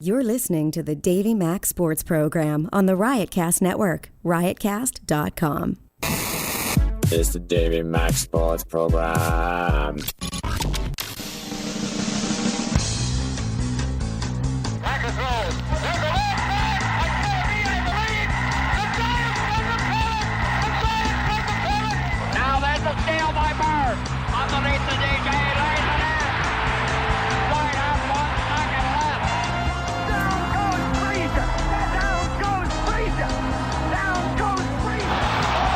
You're listening to the Davey Mac Sports Program on the Riotcast Network, riotcast.com. It's the Davey Mac Sports Program. Now there's a steal by Bird. Underneath the DJ, lays it in. Right up, 1 second left. Down goes Frazier. Down goes Frazier. Down goes Frazier.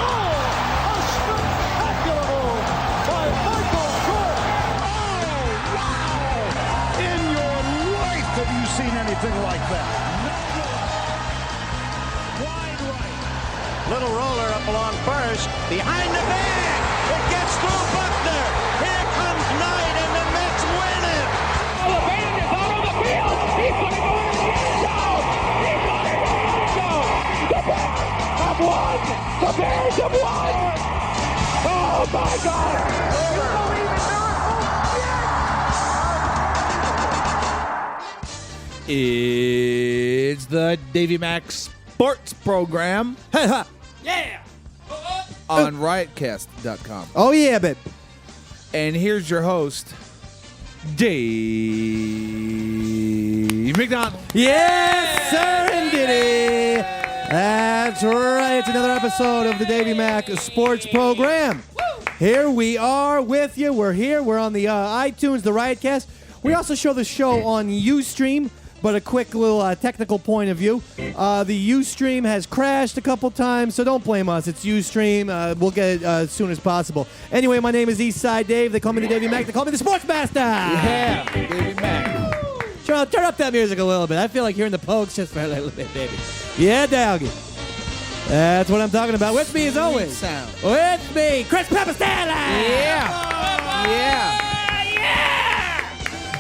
Oh, a spectacular move by Michael Jordan. Oh, wow. In your life have you seen anything like that? Wide right. Little roller up along first. Behind the bag. It gets through Buckner. Here comes Knight, and the Mets win it. Oh, the band is out on the field. He's going to go in the end zone. He's going to go in the end zone. The Bears have won. The Bears have won. Oh, my God. You believe in miracles? It's the Davey Mac Sports Program. Yeah. On riotcast.com. Oh, yeah, babe. And here's your host, Dave McDonald. Yes, sir, indeedy. That's right. It's another episode of the Davey Mac Sports Program. Here we are with you. We're here. We're on the iTunes, the Riotcast. We also show the show on Ustream, but a quick little technical point of view. The Ustream has crashed a couple times, so don't blame us. It's Ustream. We'll get it as soon as possible. Anyway, my name is Eastside Dave. They call me the Davey Mac. They call me the Sports Master. Yeah, Davey Mac. Turn up that music a little bit. I feel like hearing the Pokes just for a little bit, baby. Yeah, doggy. That's what I'm talking about. With me, as always. Sound. With me, Chris Pepistella. Yeah. Yeah.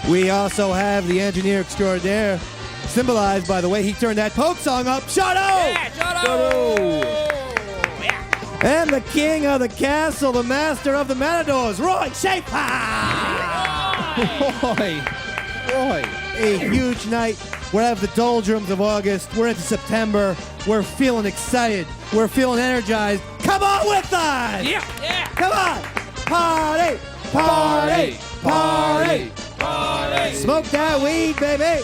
We also have the engineer extraordinaire, symbolized by the way he turned that Poke song up, Shadow! Yeah, Shadow. And the king of the castle, the master of the matadors, Roy Schaefer! Roy. A huge night. We're out of the doldrums of August. We're into September. We're feeling excited. We're feeling energized. Come on with us! Yeah. Yeah. Come on! Party! Party! Party! Party. Smoke that weed, baby!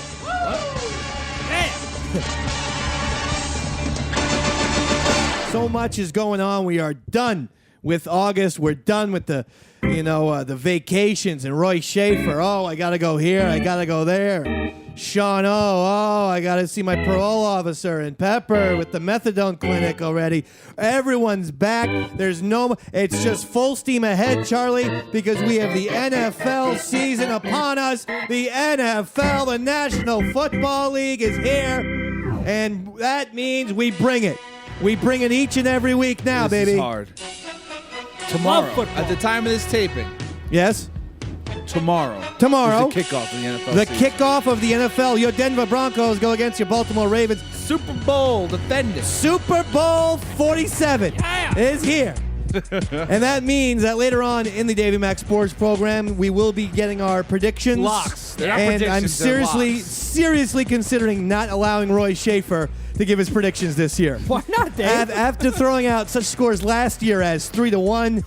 So much is going on. We are done with August. We're done with the vacations and Roy Schaefer. Oh, I got to go here. I got to go there. Sean I got to see my parole officer, and Pepper with the methadone clinic already. Everyone's back. It's just full steam ahead, Charlie, because we have the NFL season upon us. The NFL, the National Football League, is here, and that means we bring it. We bring it each and every week now, This baby. is hard. Tomorrow, at the time of this taping, Yes? tomorrow, is the kickoff of the NFL The season. kickoff of the NFL. Your Denver Broncos go against your Baltimore Ravens. Super Bowl defending. Super Bowl 47 is here. And that means that later on in the Davey Mac Sports Program, we will be getting our predictions. Locks. They're not and predictions, I'm they're locks. seriously considering not allowing Roy Schaefer to give his predictions this year. Why not, Dave? After throwing out such scores last year as 3-1,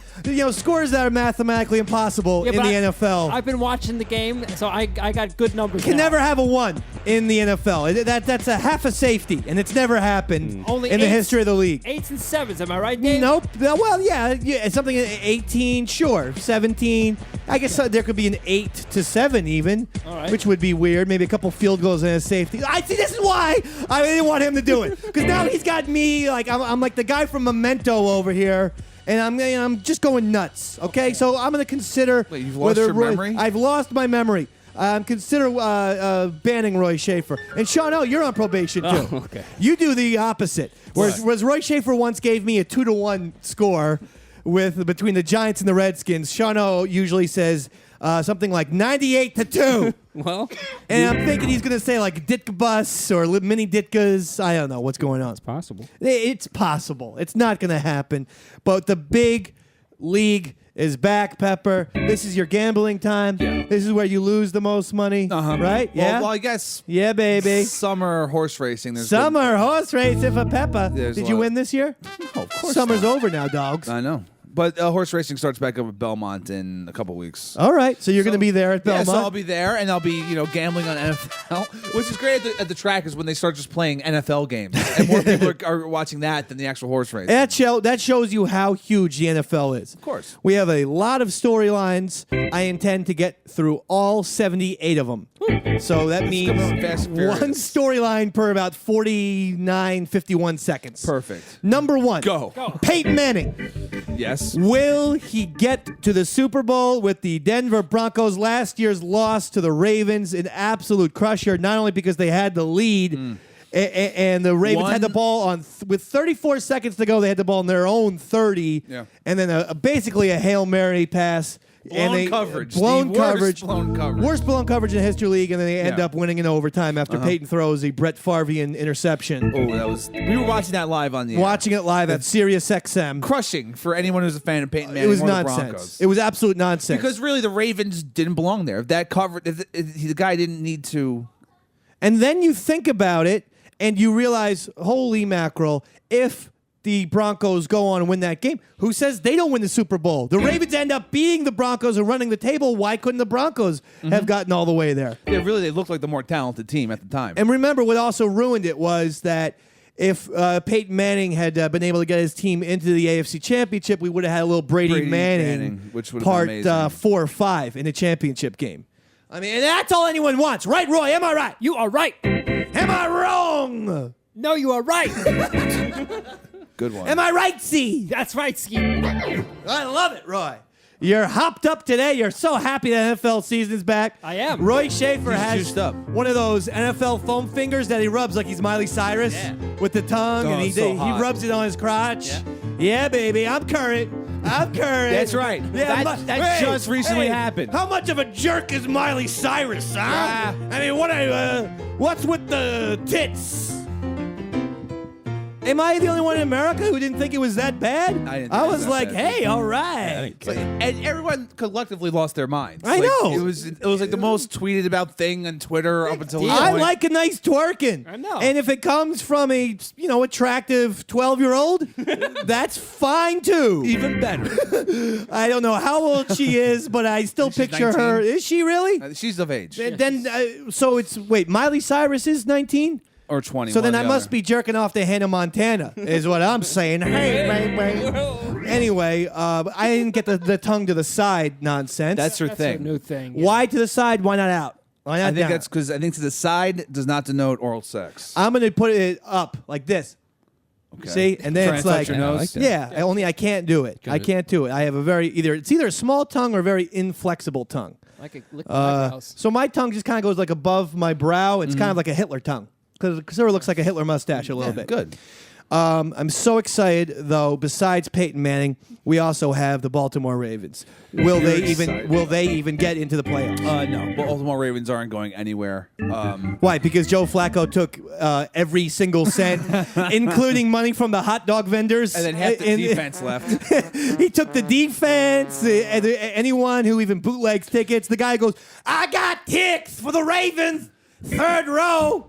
scores that are mathematically impossible in the NFL. I've been watching the game, so I got good numbers. Can now. never have a 1 in the NFL. That's a half a safety, and it's never happened Only in the eights- history of the league. 8s and 7s. Am I right, Dave? Nope. Well, yeah, it's something 18, sure. 17. I guess there could be an 8 to 7 even, All right. which would be weird. Maybe a couple field goals and a safety. I see. This is why I didn't want him to do it, because now he's got me like I'm like the guy from Memento over here. And I'm just going nuts, okay? So I'm going to consider Wait, you've lost your memory? I've lost my memory. Consider banning Roy Schaefer. And Sean, you're on probation, too. Oh, okay. You do the opposite. Whereas Roy Schaefer once gave me a 2-1 score between the Giants and the Redskins, Sean usually says something like 98-2. Well, And I'm thinking he's going to say like Ditka Bus or Mini Ditkas. I don't know what's going on. possible. It's possible. It's not going to happen. But the big league is back, Pepper. This is your gambling time. Yeah. This is where you lose the most money, right? Yeah. Well, I guess. Yeah, baby. Summer horse racing. There's Summer horse racing for Pepper. There's Did a you lot. win this year? No, of course. Summer's over now, dogs. I know. But horse racing starts back up at Belmont in a couple weeks. All right, so you're going to be there at Belmont. Yeah, so I'll be there, and I'll be, gambling on NFL, which is great at the track is when they start just playing NFL games, and more people are watching that than the actual horse race. That shows you how huge the NFL is. Of course. We have a lot of storylines. I intend to get through all 78 of them. So that means coming up fast and furious. one storyline per about 49, 51 seconds. Perfect. Number one. Go. Peyton Manning. Yes. Will he get to the Super Bowl with the Denver Broncos? Last year's loss to the Ravens, an absolute crusher, not only because they had the lead, and the Ravens had the ball on with 34 seconds to go. They had the ball on their own 30, and then basically a Hail Mary pass. Blown coverage. Blown The coverage. worst blown coverage. Worst blown coverage in the history league, and then they end up winning in overtime after Peyton throws a Brett Favrean interception. Oh, we were watching that live on the air. Watching it live at Sirius XM. Crushing for anyone who's a fan of Peyton Manning. It was or the nonsense. Broncos. It was absolute nonsense. Because really, the Ravens didn't belong there. If that covered, if the guy didn't need to. And then you think about it, and you realize, holy mackerel, if the Broncos go on and win that game, who says they don't win the Super Bowl? The Ravens end up beating the Broncos and running the table. Why couldn't the Broncos have gotten all the way there? Yeah, really, they looked like the more talented team at the time. And remember, what also ruined it was that if Peyton Manning had been able to get his team into the AFC Championship, we would have had a little Brady Manning which would have part been amazing. 4 or 5 in the championship game. I mean, and that's all anyone wants. Right, Roy? Am I right? You are right. Am I wrong? No, you are right. Good one. Am I right, C? That's right, Ski. I love it, Roy. You're hopped up today. You're so happy the NFL season's back. I am. Roy Schaefer has juiced up. one of those NFL foam fingers that he rubs like he's Miley Cyrus with the tongue, Oh, and he so hot. rubs it on his crotch. Yeah, baby, I'm current. That's right. Yeah, That just recently happened. How much of a jerk is Miley Cyrus, huh? I mean, what's with the tits? Am I the only one in America who didn't think it was that bad? I didn't think I it was was like, that bad. hey, all right. And everyone collectively lost their minds. I Like, know. It was like the most tweeted about thing on Twitter up until this I point. like a nice twerking. I know. And if it comes from a, attractive 12-year-old, that's fine too. even better. I don't know how old she is, but I still She's picture her. 19. Is she really? She's of age. So it's, wait, Miley Cyrus is 19? Or 20. So then one I or the must other. be jerking off to Hannah Montana, is what I'm saying. Hey, baby. Anyway, I didn't get the tongue to the side nonsense. That's her That's thing. a new thing. Yeah. Why to the side? Why not out? Why not I think down? that's because I think to the side does not denote oral sex. I'm going to put it up like this. Okay. See? And then Try it's and touch like, your nose. I like that. yeah, only I can't do it. I can't do it. I have a it's either a small tongue or a very inflexible tongue. Like a lick eyebrows. So my tongue just kind of goes like above my brow. It's kind of like a Hitler tongue. Because it sort of looks like a Hitler mustache a little bit. Good. I'm so excited, though. Besides Peyton Manning, we also have the Baltimore Ravens. Will they even get into the playoffs? No, Baltimore Ravens aren't going anywhere. Why? Because Joe Flacco took every single cent, including money from the hot dog vendors, and then half the defense left. He took the defense. Anyone who even bootlegs tickets, the guy goes, "I got tickets for the Ravens, third row."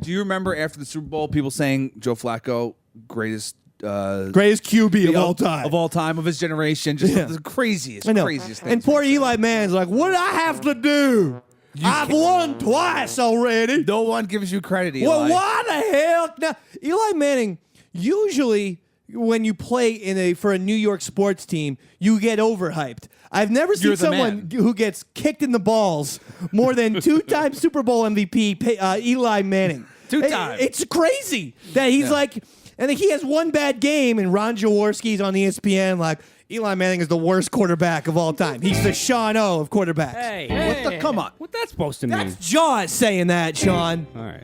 Do you remember after the Super Bowl, people saying Joe Flacco, greatest QB of all time. of all time, of his generation, just the craziest, I know. craziest thing. And poor Eli Manning's like, what did I have to do? I've won twice already. No one gives you credit, Eli. Well, why the hell? Now, Eli Manning, usually when you play for a New York sports team, you get overhyped. I've never seen You're the someone man. who gets kicked in the balls more than 2-time Super Bowl MVP Eli Manning. 2 times. It's crazy that he's like, and he has one bad game, and Ron Jaworski's on ESPN like, Eli Manning is the worst quarterback of all time. He's the Sean O of quarterbacks. Hey, Come on. What that's supposed to mean? That's Jaws saying that, Sean. All right.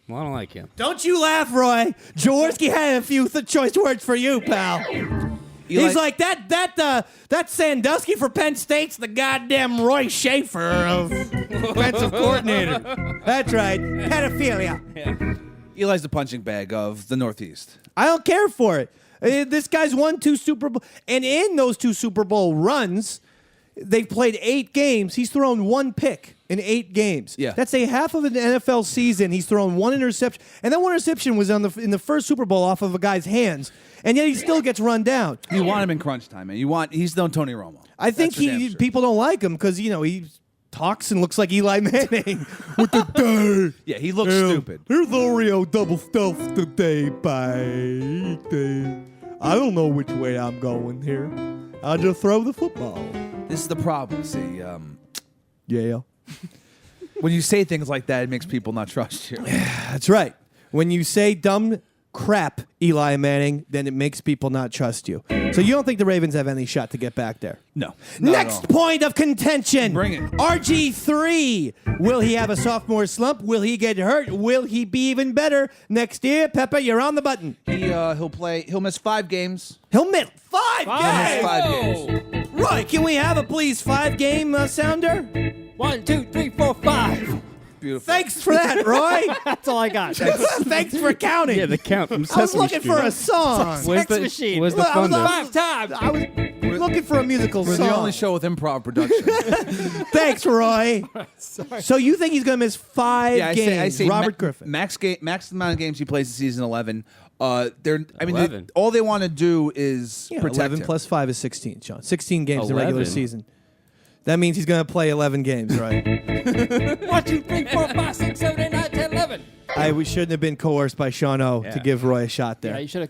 Well, I don't like him. Don't you laugh, Roy. Jaworski had a few choice words for you, pal. He's like, that Sandusky for Penn State's the goddamn Roy Schaefer of offensive coordinator. That's right. Pedophilia. Eli's the punching bag of the Northeast. I don't care for it. This guy's won 2 Super Bowl, and in those 2 Super Bowl runs, they've played 8 games. He's thrown 1 pick in 8 games. Yeah. That's a half of an NFL season. He's thrown 1 interception, and that 1 interception was in the first Super Bowl off of a guy's hands, and yet he still gets run down. You want him in crunch time, man. He's no Tony Romo. I think That's for damn sure. people don't like him because he talks and looks like Eli Manning with the day. Yeah, he looks stupid. Here's Oreo double stuffed today, bye. I don't know which way I'm going here. I'll just throw the football. This is the problem. See, Yeah. when you say things like that, it makes people not trust you. That's right. When you say dumb crap, Eli Manning, then it makes people not trust you. So you don't think the Ravens have any shot to get back there? No. Not at Next all. point of contention. Bring it. RG3. Will he have a sophomore slump? Will he get hurt? Will he be even better next year? Pepper, you're on the button. He'll miss 5 games. He'll miss 5 games. 5 games. Roy, can we have a please 5-game sounder? 1, 2, 3, 4, 5. Beautiful. Thanks for that, Roy. That's all I got. Thanks for counting. Yeah, the count from I was Sesame looking Street. for a song. Where's Sex the, machine. Where's the Look, I was thunder? like- 5 times. I was looking for a musical We're song. the only show with improv production. Thanks, Roy. So you think he's going to miss 5 I games? say Robert Griffin. Max amount of games he plays this season 11. 11. All they want to do is Yeah, protect 11 him. plus 5 is 16, Sean. 16 games in the regular 11. season. That means he's going to play 11 games, right? 1, 2, 3, 4, 5, 6, 7, 8, 9, 10, 11. We shouldn't have been coerced by Sean O to give Roy a shot there. Yeah, you should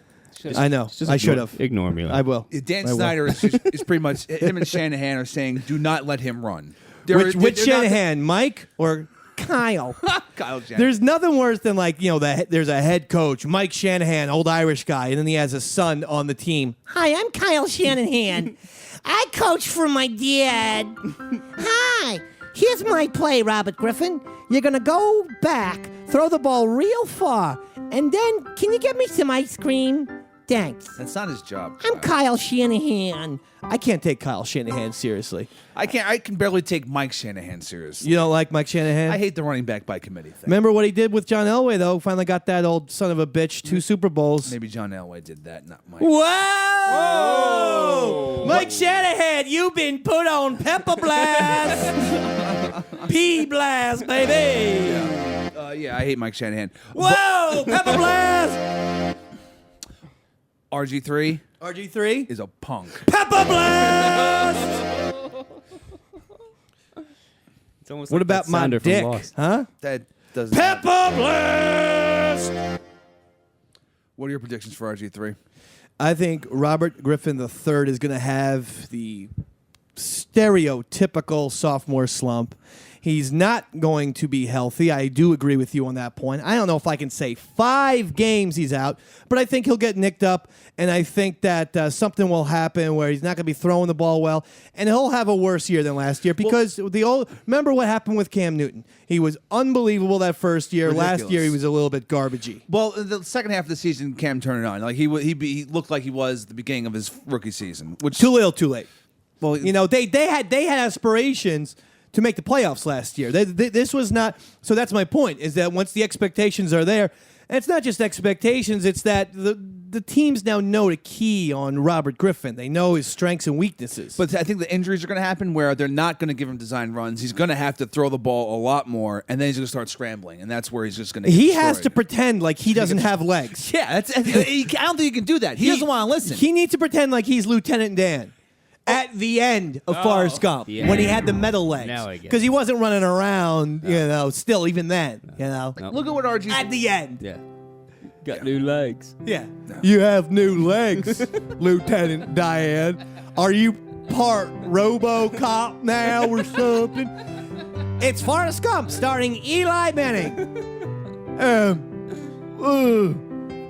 have. I know. Just I should have. Ignore me. I will. Dan I will. Snyder is pretty much him and Shanahan are saying, do not let him run. Which They're not- Shanahan, Mike or Kyle? Kyle Shanahan. There's nothing worse than there's a head coach, Mike Shanahan, old Irish guy, and then he has a son on the team. Hi, I'm Kyle Shanahan. I coach for my dad. Hi, here's my play, Robert Griffin. You're going to go back, throw the ball real far, and then can you get me some ice cream? Thanks. That's not his job. I'm Kyle Shanahan. I can't take Kyle Shanahan seriously. I can barely take Mike Shanahan seriously. You don't like Mike Shanahan? I hate the running back by committee thing. Remember what he did with John Elway, though? Finally got that old son of a bitch 2 Super Bowls. Maybe John Elway did that, not Mike. Whoa! Mike Shanahan, you've been put on Pepper Blast. P-Blast, baby. Yeah, I hate Mike Shanahan. Whoa! Pepper Blast. RG3 RG3 is a punk. Pepper Blast. It's almost What like about that my sounder from dick? Lost. Huh? That doesn't. Pepper Blast. What are your predictions for RG3? I think Robert Griffin III is going to have the stereotypical sophomore slump. He's not going to be healthy. I do agree with you on that point. I don't know if I can say 5 games he's out, but I think he'll get nicked up, and I think that something will happen where he's not going to be throwing the ball well, and he'll have a worse year than last year because remember what happened with Cam Newton. He was unbelievable that first year. Ridiculous. Last year he was a little bit garbagey. Well, the second half of the season, Cam turned it on. Like he looked like he was at the beginning of his rookie season. Which Too little, too late. well, You know, they had aspirations to make the playoffs last year. This was not. So that's my point, is that once the expectations are there, and it's not just expectations, it's that the teams now know to key on Robert Griffin. They know his strengths and weaknesses. But I think the injuries are going to happen where they're not going to give him design runs. He's going to have to throw the ball a lot more, and then he's going to start scrambling, and that's where he's just going to. he has to pretend like he doesn't have legs. Yeah, I don't think he can do that. He doesn't want to listen. He needs to pretend like he's Lieutenant Dan. At the end of Forrest Gump, yeah. when he had the metal legs, Now I get it. because he wasn't running around, still even then, Look at what RG. at the end. Yeah. Got new legs. Yeah. You have new legs, Lieutenant Diane. Are you part RoboCop now or something? It's Forrest Gump starring Eli Manning.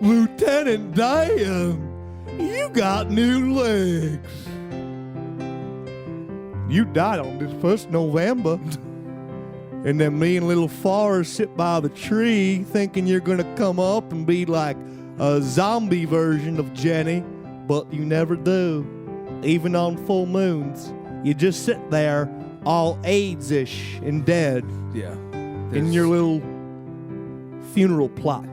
Lieutenant Diane, you got new legs. You died on this 1st November. And then me and little Forrest sit by the tree thinking you're going to come up and be like a zombie version of Jenny, but you never do. Even on full moons. You just sit there all AIDS-ish and dead Yeah. in your little funeral plot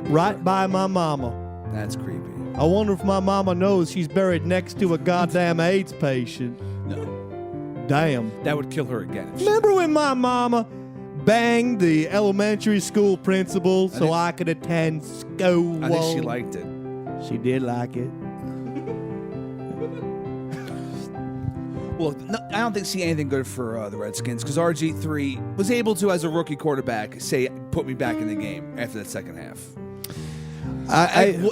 right by my mama. That's creepy. I wonder if my mama knows she's buried next to a goddamn AIDS patient. No, Damn. that would kill her again. if she- Remember when my mama banged the elementary school principal so think- I could attend school? I think she liked it. She did like it. Well, no, I don't think see anything good for the Redskins because RG3 was able to, as a rookie quarterback, say put me back in the game after that second half.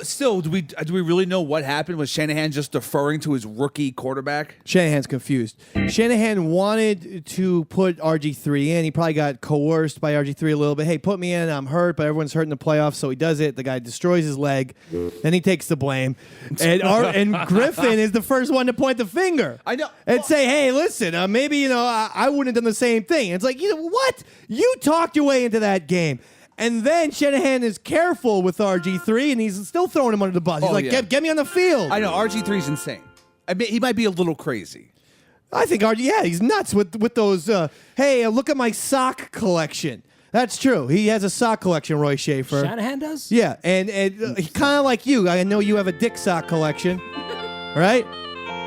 Still, do we really know what happened? Was Shanahan just deferring to his rookie quarterback? Shanahan's confused. Shanahan wanted to put RG3 in. He probably got coerced by RG3 a little bit. Hey, put me in. I'm hurt, but everyone's hurt in the playoffs, so he does it. The guy destroys his leg. Then he takes the blame. And Griffin is the first one to point the finger. I know. And say, hey, listen, maybe, I wouldn't have done the same thing. It's like, what? You talked your way into that game. And then Shanahan is careful with RG3, and he's still throwing him under the bus. He's like, yeah. get me on the field. I know RG3's insane. I mean, he might be a little crazy. I think he's nuts with those, hey, look at my sock collection. That's true. He has a sock collection, Roy Schaefer. Shanahan does? Yeah, and kind of like you. I know you have a dick sock collection, right?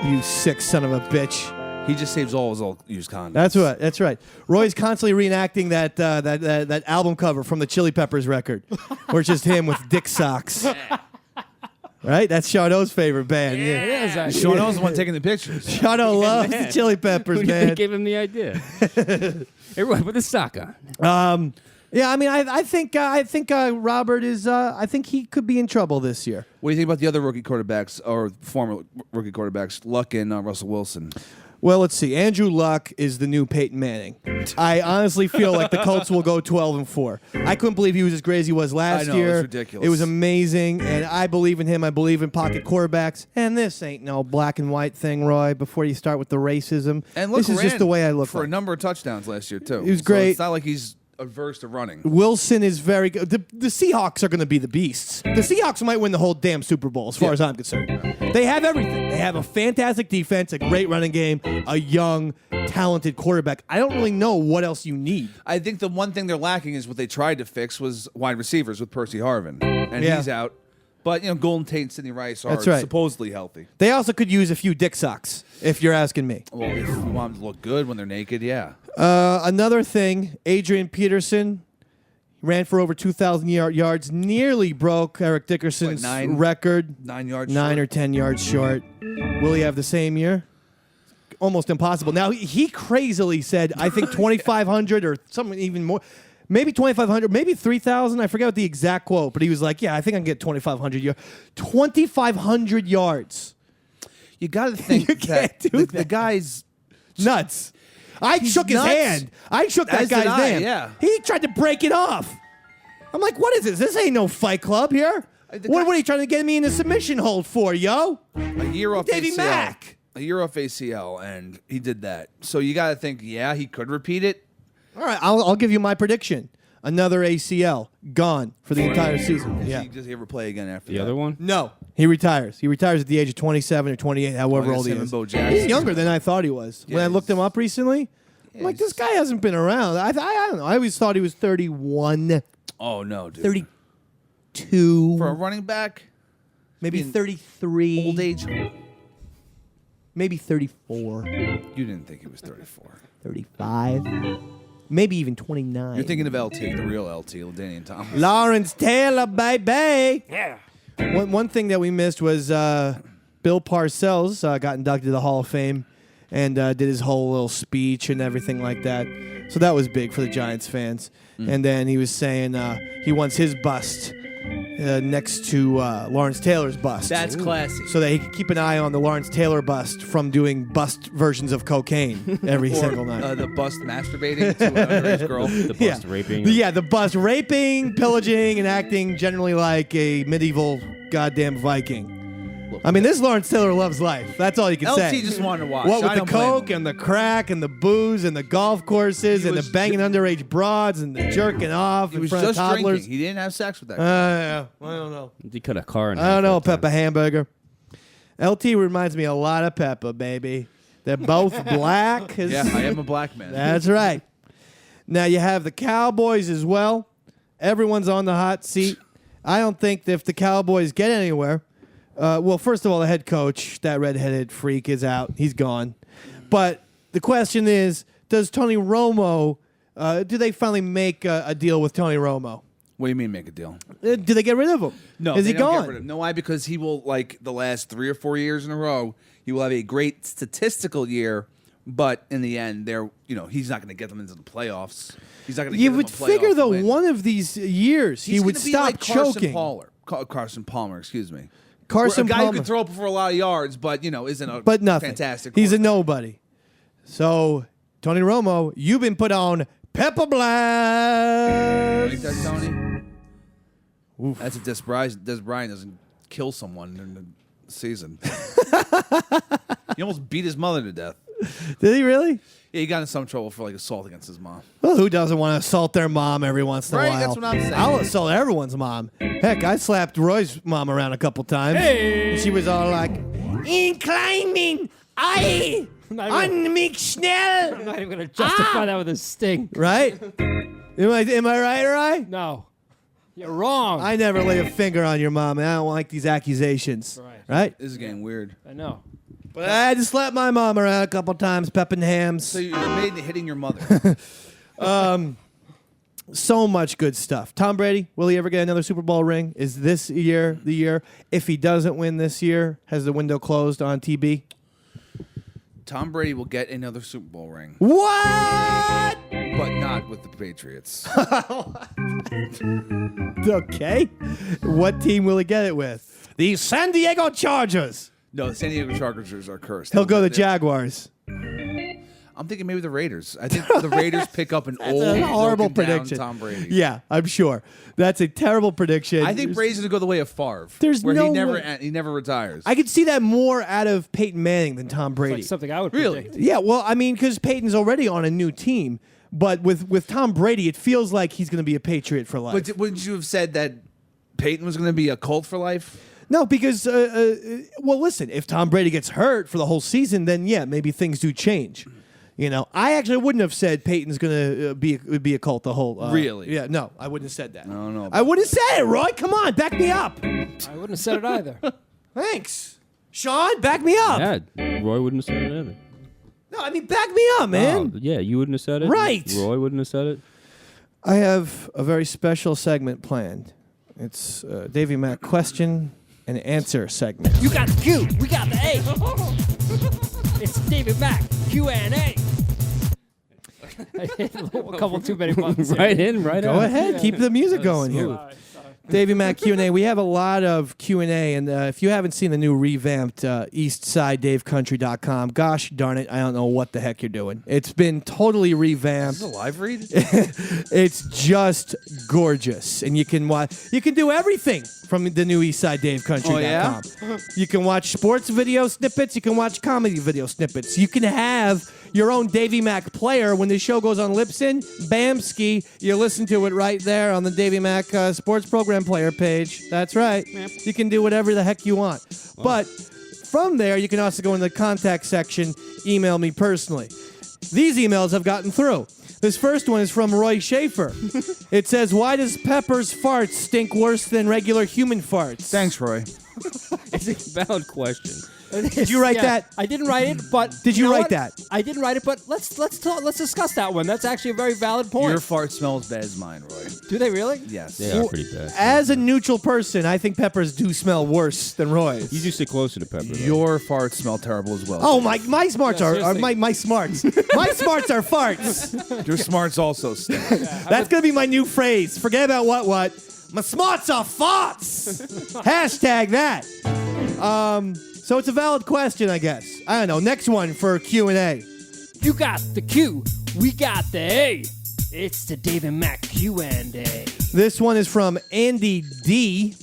You sick son of a bitch. He just saves all his old used condoms. That's right. Roy's constantly reenacting that album cover from the Chili Peppers record, where it's just him with dick socks. Right? That's Shado's favorite band. It is, actually. Sean Owen's the one taking the pictures. Shadow loves the Chili Peppers, Who man. gave him the idea? Everyone put the sock on. Yeah, I mean, I think Robert is. I think he could be in trouble this year. What do you think about the other rookie quarterbacks or former rookie quarterbacks, Luck and Russell Wilson? Well, let's see. Andrew Luck is the new Peyton Manning. I honestly feel like the Colts will go 12-4. I couldn't believe he was as great as he was last I know, year. it was ridiculous. It was amazing, and I believe in him. I believe in pocket quarterbacks. And this ain't no black and white thing, Roy. Before you start with the racism, And look, this is just the way I look. for a number of touchdowns last year too. He was So great. it's not like he's averse to running. Wilson is very good. The Seahawks are going to be the beasts. The Seahawks might win the whole damn Super Bowl, as far as I'm concerned. They have everything. They have a fantastic defense, a great running game, a young, talented quarterback. I don't really know what else you need. I think the one thing they're lacking is what they tried to fix was wide receivers with Percy Harvin, and Yeah. he's out. But Golden Tate and Sidney Rice are That's right. supposedly healthy. They also could use a few dick socks, if you're asking me. Well, if you want them to look good when they're naked, yeah. Another thing, Adrian Peterson ran for over 2,000 yards, nearly broke Eric Dickerson's What, 9? record. 9 yards 9 short? or 10 yards short. Will he have the same year? Almost impossible. Now, he crazily said, I think 2,500 or something even more. Maybe 2,500, maybe 3,000. I forget what the exact quote, but he was like, yeah, I think I can get 2,500 yards. 2,500 yards. You got to think You that can't do the guy's Nuts. I He's shook his nuts. hand. I shook that As did guy's I, hand. yeah. He tried to break it off. I'm like, what is this? This ain't no fight club here. The What guy- are you trying to get me in a submission hold for, yo? a year off Davey ACL. Mac. A year off ACL, and he did that. So you got to think, yeah, he could repeat it. All right, I'll give you my prediction. Another ACL gone for the entire season. Yeah. Does he ever play again after The that? other one? No, he retires. He retires at the age of 27 or 28, however Well, old he him and is. Bo Jackson. He's younger than I thought he was. When Yeah, I looked him up recently, I'm like, this guy hasn't been around. I don't know. I always thought he was 31, Oh, no, dude. 32, For a running back, maybe in 33. old age, Maybe 34, you didn't think he was 34. 35, maybe even 29. You're thinking of LT, the real LT, LaDainian Thomas. Lawrence Taylor, baby. Yeah. One thing that we missed was Bill Parcells got inducted to the Hall of Fame and did his whole little speech and everything like that. So that was big for the Giants fans. And then he was saying he wants his bust next to Lawrence Taylor's bust. That's classy. So that he can keep an eye on the Lawrence Taylor bust from doing bust versions of cocaine every single night. The bust masturbating to an underage girl. The bust raping. Yeah, the bust raping, pillaging, and acting generally like a medieval goddamn Viking. I mean, this Lawrence Taylor loves life. That's all you can LT say. just wanted to watch. What with I the don't blame coke him. and the crack and the booze and the golf courses He and the was banging underage broads and the jerking off He in was front of just toddlers. drinking. He didn't have sex with that. Yeah, I don't know. He cut a car in I don't know, half that time. Peppa Hamburger. LT reminds me a lot of Peppa, baby. They're both black. Yeah, I am a black man. That's right. Now you have the Cowboys as well. Everyone's on the hot seat. I don't think that if the Cowboys get anywhere, Well, first of all, the head coach, that redheaded freak, is out. He's gone. But the question is, does Tony Romo, do they finally make a deal with Tony Romo? What do you mean make a deal? Do they get rid of him? No, is they he don't gone? get rid of him. No, why? Because he will, like the last 3 or 4 years in a row, he will have a great statistical year, but in the end, he's not going to get them into the playoffs. He's not going to. You give would them a playoff figure, though, win. one of these years he He's would gonna be stop like Carson choking. Carson Palmer, excuse me. Carson a guy Palmer. who can throw up for a lot of yards, but isn't a But nothing. fantastic. He's a quarterback. nobody. So, Tony Romo, you've been put on Pepper Blast. Ain't that Tony? Oof. That's if Des Bryant doesn't kill someone in the season. He almost beat his mother to death. Did he really? Yeah, he got in some trouble for assault against his mom. Well, who doesn't want to assault their mom every once in a Right, while? that's what I'm saying. I'll assault everyone's mom. Heck, I slapped Roy's mom around a couple times. And she was all like, "In climbing, I on mich schnell." I'm not even going to justify that with a sting. Right? Am I right, Rye? No. You're wrong. I never lay a finger on your mom, and I don't like these accusations. Right? This is getting weird. I know. But I had to slap my mom around a couple times, pepping hams. So you're made hitting your mother. So much good stuff. Tom Brady, will he ever get another Super Bowl ring? Is this year the year? If he doesn't win this year, has the window closed on TB? Tom Brady will get another Super Bowl ring, What? but not with the Patriots. Okay. What team will he get it with? The San Diego Chargers. No, the San Diego Chargers are cursed. He'll go to the Jaguars. I'm thinking maybe the Raiders. I think the Raiders pick up an old, That's a horrible broken down prediction. Tom Brady. Yeah, I'm sure. That's a terrible prediction. I think Brady's going to go the way of Favre. There's where no he never retires. I could see that more out of Peyton Manning than Tom Brady. Like something I would Really? predict. Yeah, well, I mean, because Peyton's already on a new team, but with Tom Brady, it feels like he's going to be a Patriot for life. But wouldn't you have said that Peyton was going to be a Colt for life? No, because well, listen, if Tom Brady gets hurt for the whole season, then yeah, maybe things do change. I actually wouldn't have said Peyton's going to be a Colt the whole. Really? Yeah, no, I wouldn't have said that. I don't know. I wouldn't have said it, Roy. Come on, back me up. I wouldn't have said it either. Thanks, Sean. Back me up. Yeah, Roy wouldn't have said it either. No, I mean back me up, man. Oh, yeah, you wouldn't have said it. Right. Roy wouldn't have said it. I have a very special segment planned. It's Davey Mac question and answer segment. You got the Q. We got the A. It's David Mac Q&A. I hit a couple too many buttons. Right in, right Go out. ahead, keep the music going here. All right, sorry. Davey Mac Q&A. We have a lot of Q&A, and if you haven't seen the new revamped EastsideDaveCountry.com, gosh darn it, I don't know what the heck you're doing. It's been totally revamped. Is this a live read? It's just gorgeous, and you can do everything from the new EastsideDaveCountry.com. Oh, yeah? You can watch sports video snippets. You can watch comedy video snippets. You can have your own Davey Mac player when the show goes on Libsyn. Bamski, you listen to it right there on the Davey Mac Sports Program player page. That's right. You can do whatever the heck you want. But from there, you can also go in the contact section, email me personally. These emails have gotten through. This first one is from Roy Schaefer. It says, "Why does Pepper's farts stink worse than regular human farts?" Thanks, Roy. It's a valid question. Did you write that? I didn't write it, but Did you know write what? that? I didn't write it, but let's discuss that one. That's actually a very valid point. Your fart smells bad as mine, Roy. Do they really? Yes. They are pretty bad. As a neutral person, I think Peppers do smell worse than Roy's. You just sit closer to Pepper. though. Your farts smell terrible as well. Oh, my smarts are seriously. my smarts. My smarts are farts. Your smarts also stink. That's going to be my new phrase. Forget about what. My smarts are farts. Hashtag that. So it's a valid question, I guess. I don't know. Next one for Q&A. You got the Q. We got the A. It's the David Mac Q&A. This one is from Andy D.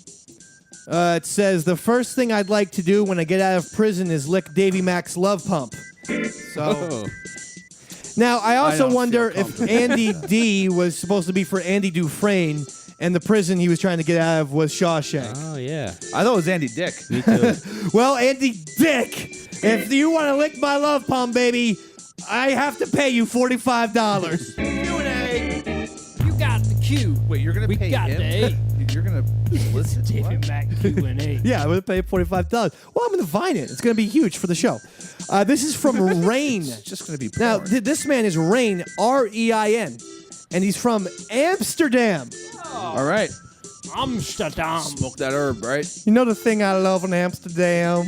It says, "The first thing I'd like to do when I get out of prison is lick Davey Mac's love pump." So Oh. now I also don't wonder feel if Andy D was supposed to be for Andy Dufresne, and the prison he was trying to get out of was Shawshank. Oh, yeah. I thought it was Andy Dick. Me too. Well, Andy Dick, if you want to lick my love pump, baby, I have to pay you $45. You got the Q. Wait, you're going to We pay got him? the A. You're going to listen? the Davey Mac Q&A. Yeah, I'm going to pay $45. Well, I'm going to Vine it. It's going to be huge for the show. This is from Rain. It's just going to be Now, porn. this man is Rain, R-E-I-N, and he's from Amsterdam. All right. Amsterdam. Smoke that herb, right? You know the thing I love in Amsterdam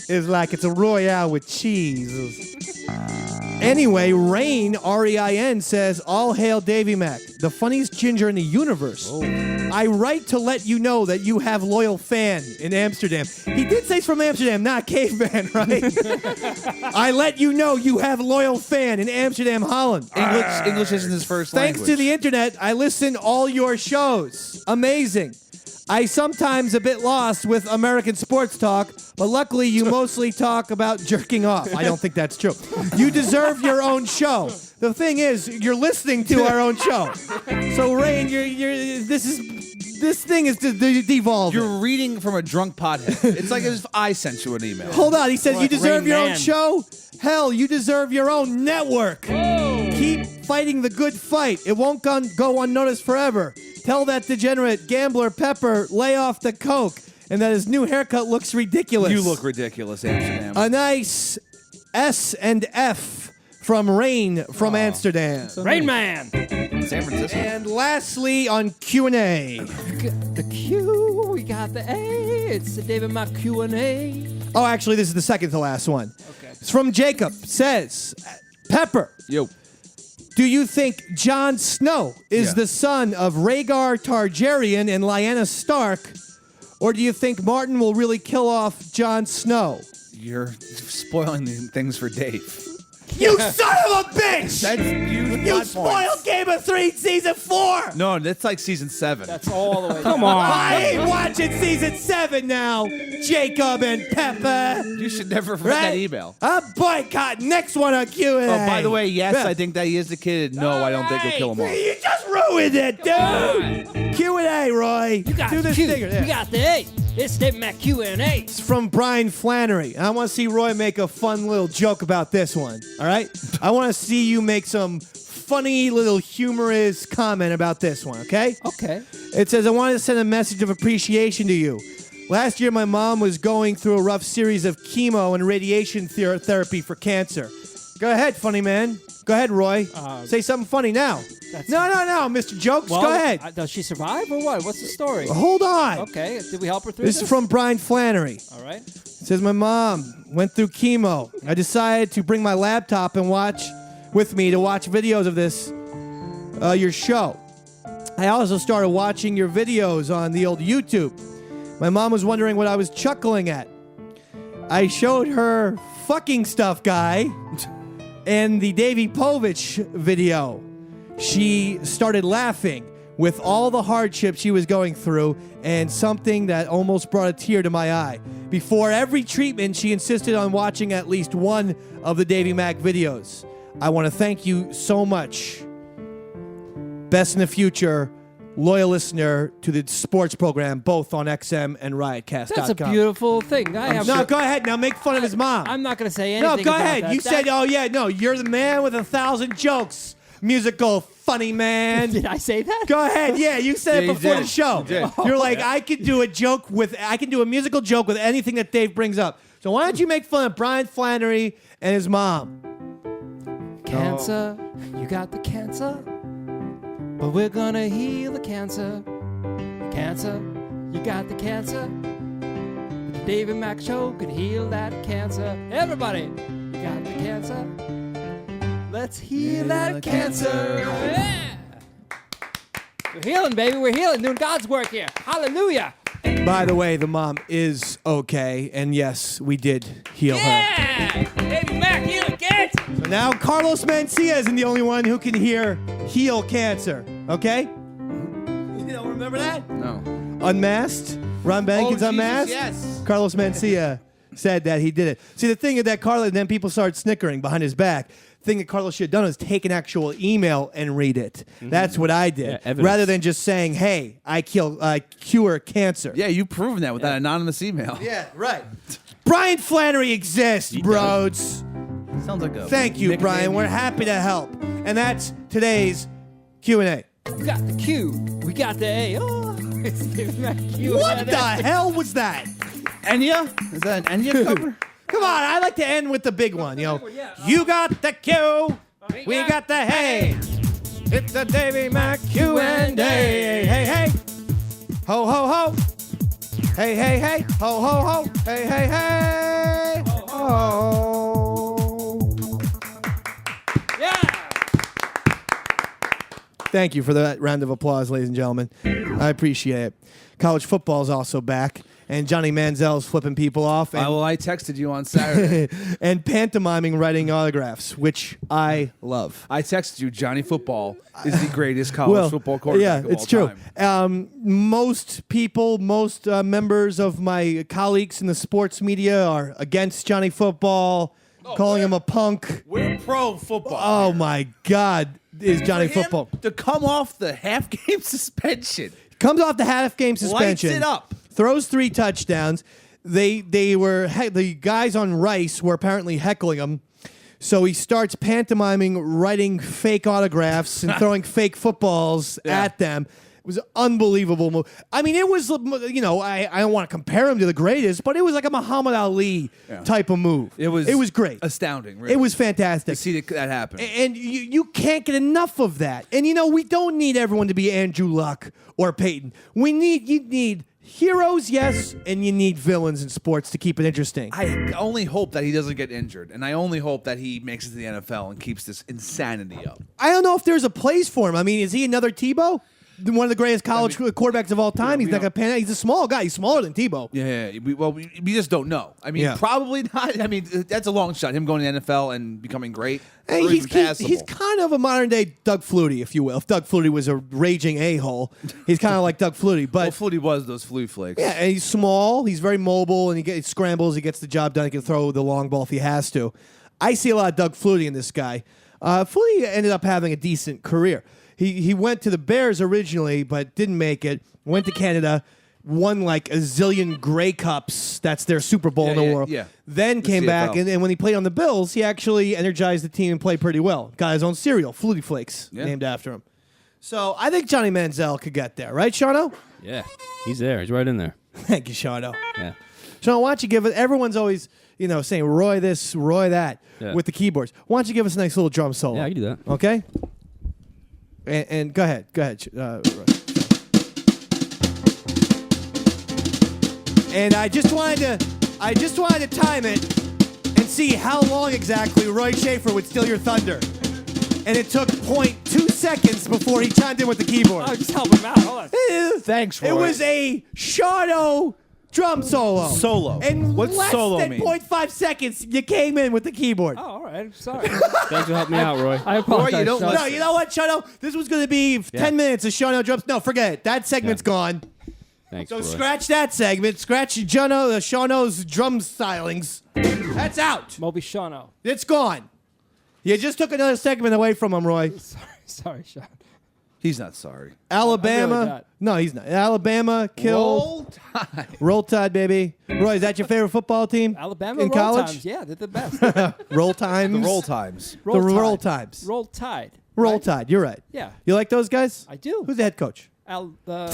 is like it's a Royale with cheese. Anyway, Rain, R-E-I-N, says, all hail Davey Mac, the funniest ginger in the universe. I write to let you know that you have loyal fan in Amsterdam. He did say he's from Amsterdam, not caveman, right? I let you know you have loyal fan in Amsterdam, Holland. English isn't his first Thanks language. to the internet, I listen all your shows. Amazing. I sometimes a bit lost with American sports talk, but luckily you mostly talk about jerking off. I don't think that's true. You deserve your own show. The thing is, you're listening to our own show. So Rain, this thing is devolving. You're reading from a drunk pothead. It's like if I sent you an email. Hold on, he says you Like deserve Rain your own Man. show? Hell, you deserve your own network. Keep fighting the good fight. It won't go unnoticed forever. Tell that degenerate gambler Pepper lay off the coke and that his new haircut looks ridiculous. You look ridiculous, Amsterdam. A nice S and F from Rain from Amsterdam. Rain Man. San Francisco. And lastly on Q&A. The Q, we got the A. It's the Davey Mac Q&A. Oh, actually, this is the second to last one. Okay. It's from Jacob. Says, Pepper, Yo. do you think Jon Snow is Yeah. the son of Rhaegar Targaryen and Lyanna Stark, or do you think Martin will really kill off Jon Snow? You're spoiling things for Dave. You son of a bitch! That's huge You plot spoiled points. Game of Thrones season 4! No, that's like season 7. That's all the way Come down. on. I ain't watching season 7 now, Jacob and Pepper. You should never forget that Right? email. I'm boycotting. Next one on Q&A. Oh, by the way, yes, Yeah. I think that he is the kid. No, I don't think he'll kill him off. You just ruined it, dude. Q&A, Roy. You got Do the this Q. stinger. Yeah. We got the A. It's Davey Mac Q&A. It's from Brian Flannery. And I want to see Roy make a fun little joke about this one. All right? I want to see you make some funny little humorous comment about this one, okay? Okay. It says, I wanted to send a message of appreciation to you. Last year, my mom was going through a rough series of chemo and radiation therapy for cancer. Go ahead, funny man. Go ahead, Roy. Say something funny now. That's- No, Mr. Jokes. Well, Go ahead. Does she survive or what? What's the story? Hold on. Okay. Did we help her through This is from Brian Flannery. All right. It says, my mom went through chemo. I decided to bring my laptop and watch with me to watch videos of this, your show. I also started watching your videos on the old YouTube. My mom was wondering what I was chuckling at. I showed her fucking stuff guy and the Davey Povich video. She started laughing with all the hardship she was going through and something that almost brought a tear to my eye. Before every treatment, she insisted on watching at least one of the Davey Mac videos. I want to thank you so much. Best in the future, loyal listener to the sports program, both on XM and Riotcast.com. That's a beautiful thing. No, go ahead. Now make fun of his mom. I'm not going to say No, anything. go about ahead. that. You said, oh, yeah, no, you're the man with 1,000 jokes. Musical funny man. Did I say that? Go ahead. Yeah, you said Yeah, it you before did. the show. You did. You're like, I could do a musical joke with anything that Dave brings up. So why don't you make fun of Brian Flannery and his mom? Cancer, you got the cancer, but we're gonna heal the cancer. Cancer, you got the cancer. The Davey Mac Show could heal that cancer. Everybody, you got the cancer. Let's heal that cancer. Yeah. We're healing, baby. We're healing. Doing God's work here. Hallelujah. By the way, the mom is okay, and yes, we did heal her. Yeah. Davey Mac, healing cancer. So now Carlos Mencia isn't the only one who can heal cancer. Okay? You don't remember that? No. Unmasked? Ron Bankins Jesus, Unmasked? yes. Carlos Mencia said that he did it. See, the thing is that Carlos, then people started snickering behind his back. The thing that Carlos should have done is take an actual email and read it. That's what I did. Yeah, evidence. rather than just saying, hey, I cure cancer. Yeah, you've proven that with that anonymous email. Yeah, right. Brian Flannery exists, bros. Sounds like a Thank you, nickname Brian. We're you- happy to help. And that's today's Q&A. We got the Q. We got the A. Oh. It's Davey Mac Q&A. What the hell was that? Enya? Is that an Enya cover? Come on, I like to end with the big one. You got the Q, we got the hey. It's the Davey Mac Q&A. Hey, hey. Ho, ho, ho. Hey, hey, hey. Ho, ho, ho. Hey, hey, hey. Oh. Yeah. Thank you for that round of applause, ladies and gentlemen. I appreciate it. College football is also back, and Johnny Manziel's flipping people off. And I texted you on Saturday. and pantomiming writing autographs, which I love. I texted you, Johnny Football is the greatest college football quarterback of it's all true. time. Most people, most members of my colleagues in the sports media are against Johnny Football, calling him a punk. We're pro football. Oh, my God, is Johnny For him Football. to come off the half-game suspension. Comes off the half-game suspension. Lights it up. Throws 3 touchdowns. They were the guys on Rice were apparently heckling him. So he starts pantomiming, writing fake autographs and throwing fake footballs at them. It was an unbelievable move. I mean, it was, I don't want to compare him to the greatest, but it was like a Muhammad Ali type of move. It was great. Astounding, really. It was fantastic. To see that happen. And you can't get enough of that. And, we don't need everyone to be Andrew Luck or Peyton. You need heroes, yes, and you need villains in sports to keep it interesting. I only hope that he doesn't get injured, and I only hope that he makes it to the NFL and keeps this insanity up. I don't know if there's a place for him. I mean, is he another Tebow? One of the greatest college quarterbacks of all time. He's not going to pan out. He's a small guy. He's smaller than Tebow. Yeah. We just don't know. I mean, probably not. I mean, that's a long shot. Him going to the NFL and becoming great. Hey, he's kind of a modern day Doug Flutie, if you will. If Doug Flutie was a raging a-hole, he's kind of like Doug Flutie. But Flutie was those Flutie flakes. Yeah, and he's small. He's very mobile, and he scrambles. He gets the job done. He can throw the long ball if he has to. I see a lot of Doug Flutie in this guy. Flutie ended up having a decent career. He went to the Bears originally, but didn't make it. Went to Canada, won like a zillion Grey Cups. That's their Super Bowl in the world. Yeah. Then came back, and when he played on the Bills, he actually energized the team and played pretty well. Got his own cereal, Flutie Flakes, named after him. So I think Johnny Manziel could get there, right, Shano? Yeah, he's there. He's right in there. Thank you, Shano. Yeah. Shano, why don't you give it? Everyone's always, saying Roy this, Roy that with the keyboards. Why don't you give us a nice little drum solo? Yeah, I can do that. Okay. And go ahead. Roy. And I just wanted to time it and see how long exactly Roy Schaefer would steal your thunder. And it took 0.2 seconds before he chimed in with the keyboard. Oh, just help him out. Hold on. Thanks, Roy. It was a Shano drum solo. Solo. And What's less solo than mean? 0.5 seconds, you came in with the keyboard. Oh, all right. I'm sorry. Thanks for helping me out, Roy. I apologize. you don't Sean. No, you know what, Shano? This was going to be 10 minutes of Shano drums. No, forget it. That segment's gone. Thanks, So Roy. scratch that segment. Scratch Shano's drum stylings. That's out. Moby Shano. It's gone. You just took another segment away from him, Roy. Sorry, Sean. He's not sorry. Alabama. really not. No, he's not. Alabama killed. Roll Tide, baby. Roy, is that your favorite football team? Alabama in roll college? times. Yeah, they're the best. Roll Times. The roll times. The Roll Times. Roll Tide. Roll right? Tide. You're right. Yeah. You like those guys? I do. Who's the head coach? Alabama.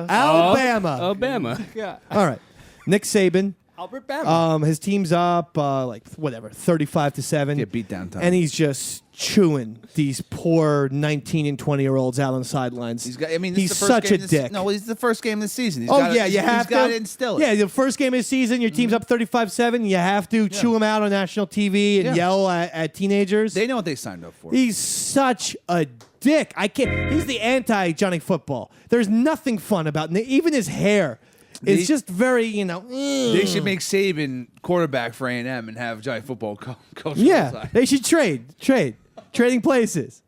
Alabama. Yeah. All right. Nick Saban. Albert Bama. His team's up 35-7. Yeah, beat down time. And he's just chewing these poor 19 and 20-year-olds out on the sidelines. He's got. I mean, he's this is the first such a game dick. No, he's the first game of the season. He's Oh, gotta, yeah, you have he's got to to instill it. Yeah, the first game of the season, your team's up 35-7. You have to chew him out on national TV and yell at teenagers. They know what they signed up for. He's such a dick. I can't. He's the anti-Johnny Football. There's nothing fun about it. Even his hair. It's just very, They should make Saban quarterback for A&M and have Johnny Football coach. Yeah, they should trading places.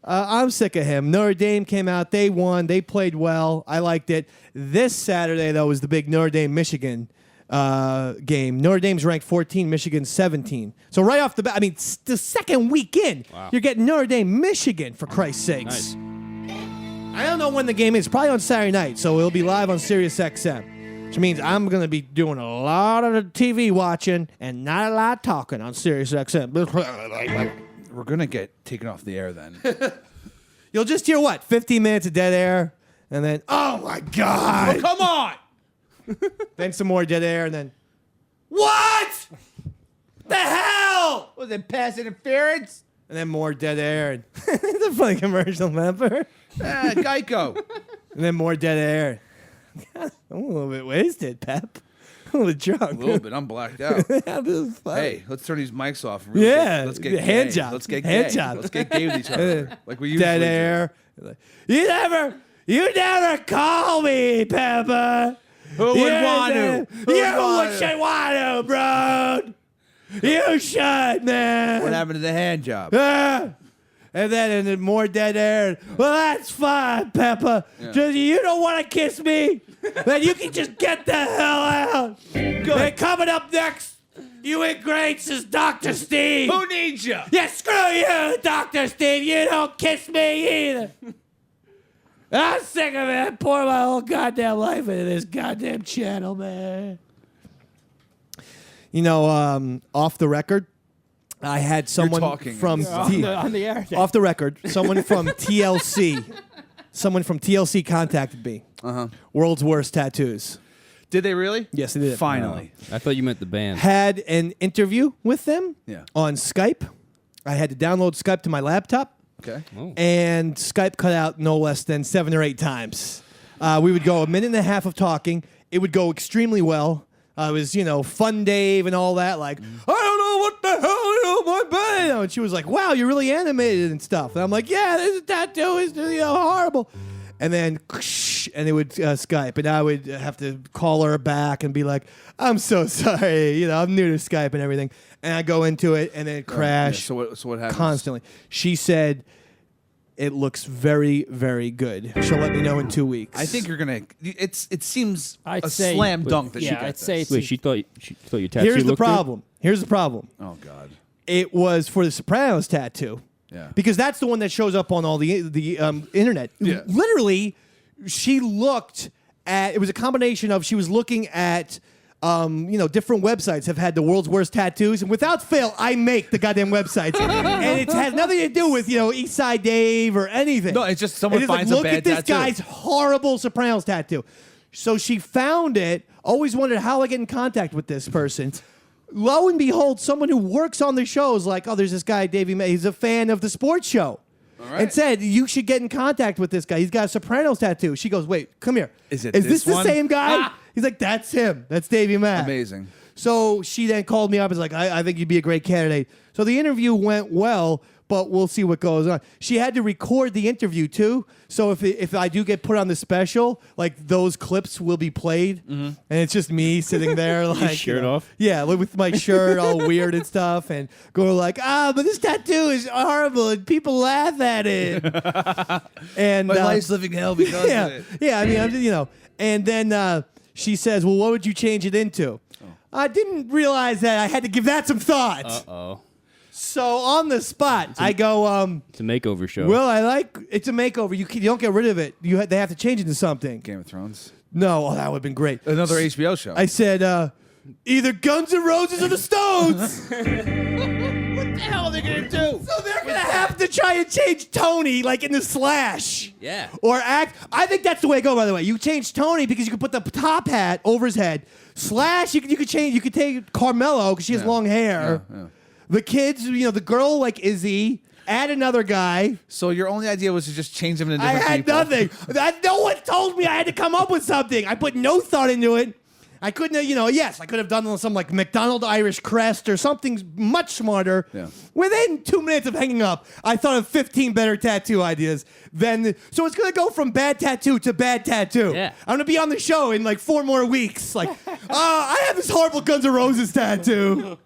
I'm sick of him. Notre Dame came out. They won. They played well. I liked it. This Saturday, though, was the big Notre Dame-Michigan game. Notre Dame's ranked 14, Michigan 17. So right off the bat, I mean, the second week in, you're getting Notre Dame-Michigan, for Christ's sakes. Nice. I don't know when the game is. Probably on Saturday night, so it'll be live on Sirius XM, which means I'm going to be doing a lot of the TV watching and not a lot of talking on Sirius XM. We're gonna get taken off the air then. You'll just hear 15 minutes of dead air, And then, oh my God. Oh, come on. Then some more dead air, and then, what? The hell? Was it pass interference? And then more dead air. And it's a funny commercial, remember? Geico. And then more dead air. I'm a little bit wasted, Pep. I'm a little drunk. A little bit. I'm blacked out. This is funny. Hey, let's turn these mics off. And really Yeah, let's get hand gay. job. Let's get Hand gay. job. Let's get gay with each other, like we usually Dead do. air. You never call me, Pepper. Who would want to? You should want to, bro. You should, man. What happened to the hand job? And then more dead air. Well, that's fine, Peppa. Just, you don't want to kiss me? Then you can just get the hell out. Good. And coming up next, you ingrates is Dr. Steve. Who needs you? Yeah, screw you, Dr. Steve. You don't kiss me either. I'm sick of it. I pour my whole goddamn life into this goddamn channel, man. You know, off the record, I had someone talking. from on the air. off the record, someone from TLC, contacted me. World's worst tattoos. Did they really? Yes, they did. Finally. I thought you meant the band. Had an interview with them. Yeah. On Skype. I had to download Skype to my laptop. Okay. Oh. And Skype cut out no less than 7 or 8 times. We would go a minute and a half of talking. It would go extremely well. It was, Fun Dave and all that. Like, I don't know what the hell, my bad. And she was like, wow, you're really animated and stuff. And I'm like, yeah, this tattoo is horrible. And then, and it would Skype. And I would have to call her back and be like, I'm so sorry. I'm new to Skype and everything. And I go into it and then it crashed So what happens? constantly. She said, it looks very, very good. She'll let me know in 2 weeks. I think you're gonna. It seems I'd a say- slam dunk that she got I'd this. say it's Wait, she thought your tattoo Here's the looked good? problem. Here's the problem. Oh God. It was for the Sopranos tattoo. Yeah. Because that's the one that shows up on all the internet. Yeah. Literally, she looked at. It was a combination of she was looking at. Different websites have had the world's worst tattoos, and without fail, I make the goddamn websites, and it has nothing to do with East Side Dave or anything. No, it's just someone It is finds a look bad at this tattoo. guy's horrible Sopranos tattoo. So she found it. Always wondered how I get in contact with this person. Lo and behold, someone who works on the show is like, oh, there's this guy, Davey Mac. He's a fan of the sports show. All right. And said, you should get in contact with this guy. He's got a Sopranos tattoo. She goes, wait, come here. Is this this the one? same guy? He's like, that's him. That's Davey Mac. Amazing. So she then called me up and was like, I think you'd be a great candidate. So the interview went well, but we'll see what goes on. She had to record the interview too. So if I do get put on the special, like those clips will be played. And it's just me sitting there like shirt off? Yeah, with my shirt all weird and stuff and going like, but this tattoo is horrible and people laugh at it. And My life's living hell because yeah, of it. yeah, I mean, and then she says, well, what would you change it into? I didn't realize that I had to give that some thought. Uh-oh. So on the spot, I go, It's a makeover show. well, it's a makeover. You don't get rid of it. They have to change it to something. Game of Thrones. No, that would have been great. Another HBO show. I said, either Guns N' Roses or the Stones. what the hell are they gonna do? So they're going to have to try and change Tony like in the Slash. Yeah. Or act. I think that's the way to go, by the way. You change Tony because you can put the top hat over his head. Slash, you could change. You could take Carmelo because she has long hair. Yeah. The kids, the girl like Izzy. Add another guy. So your only idea was to just change them into I different had people? nothing. No one told me I had to come up with something. I put no thought into it. I couldn't have, yes, I could have done some like McDonald Irish crest or something much smarter. Yeah. Within 2 minutes of hanging up, I thought of 15 better tattoo ideas. So it's going to go from bad tattoo to bad tattoo. Yeah. I'm going to be on the show in like 4 more weeks. Like, I have this horrible Guns N' Roses tattoo.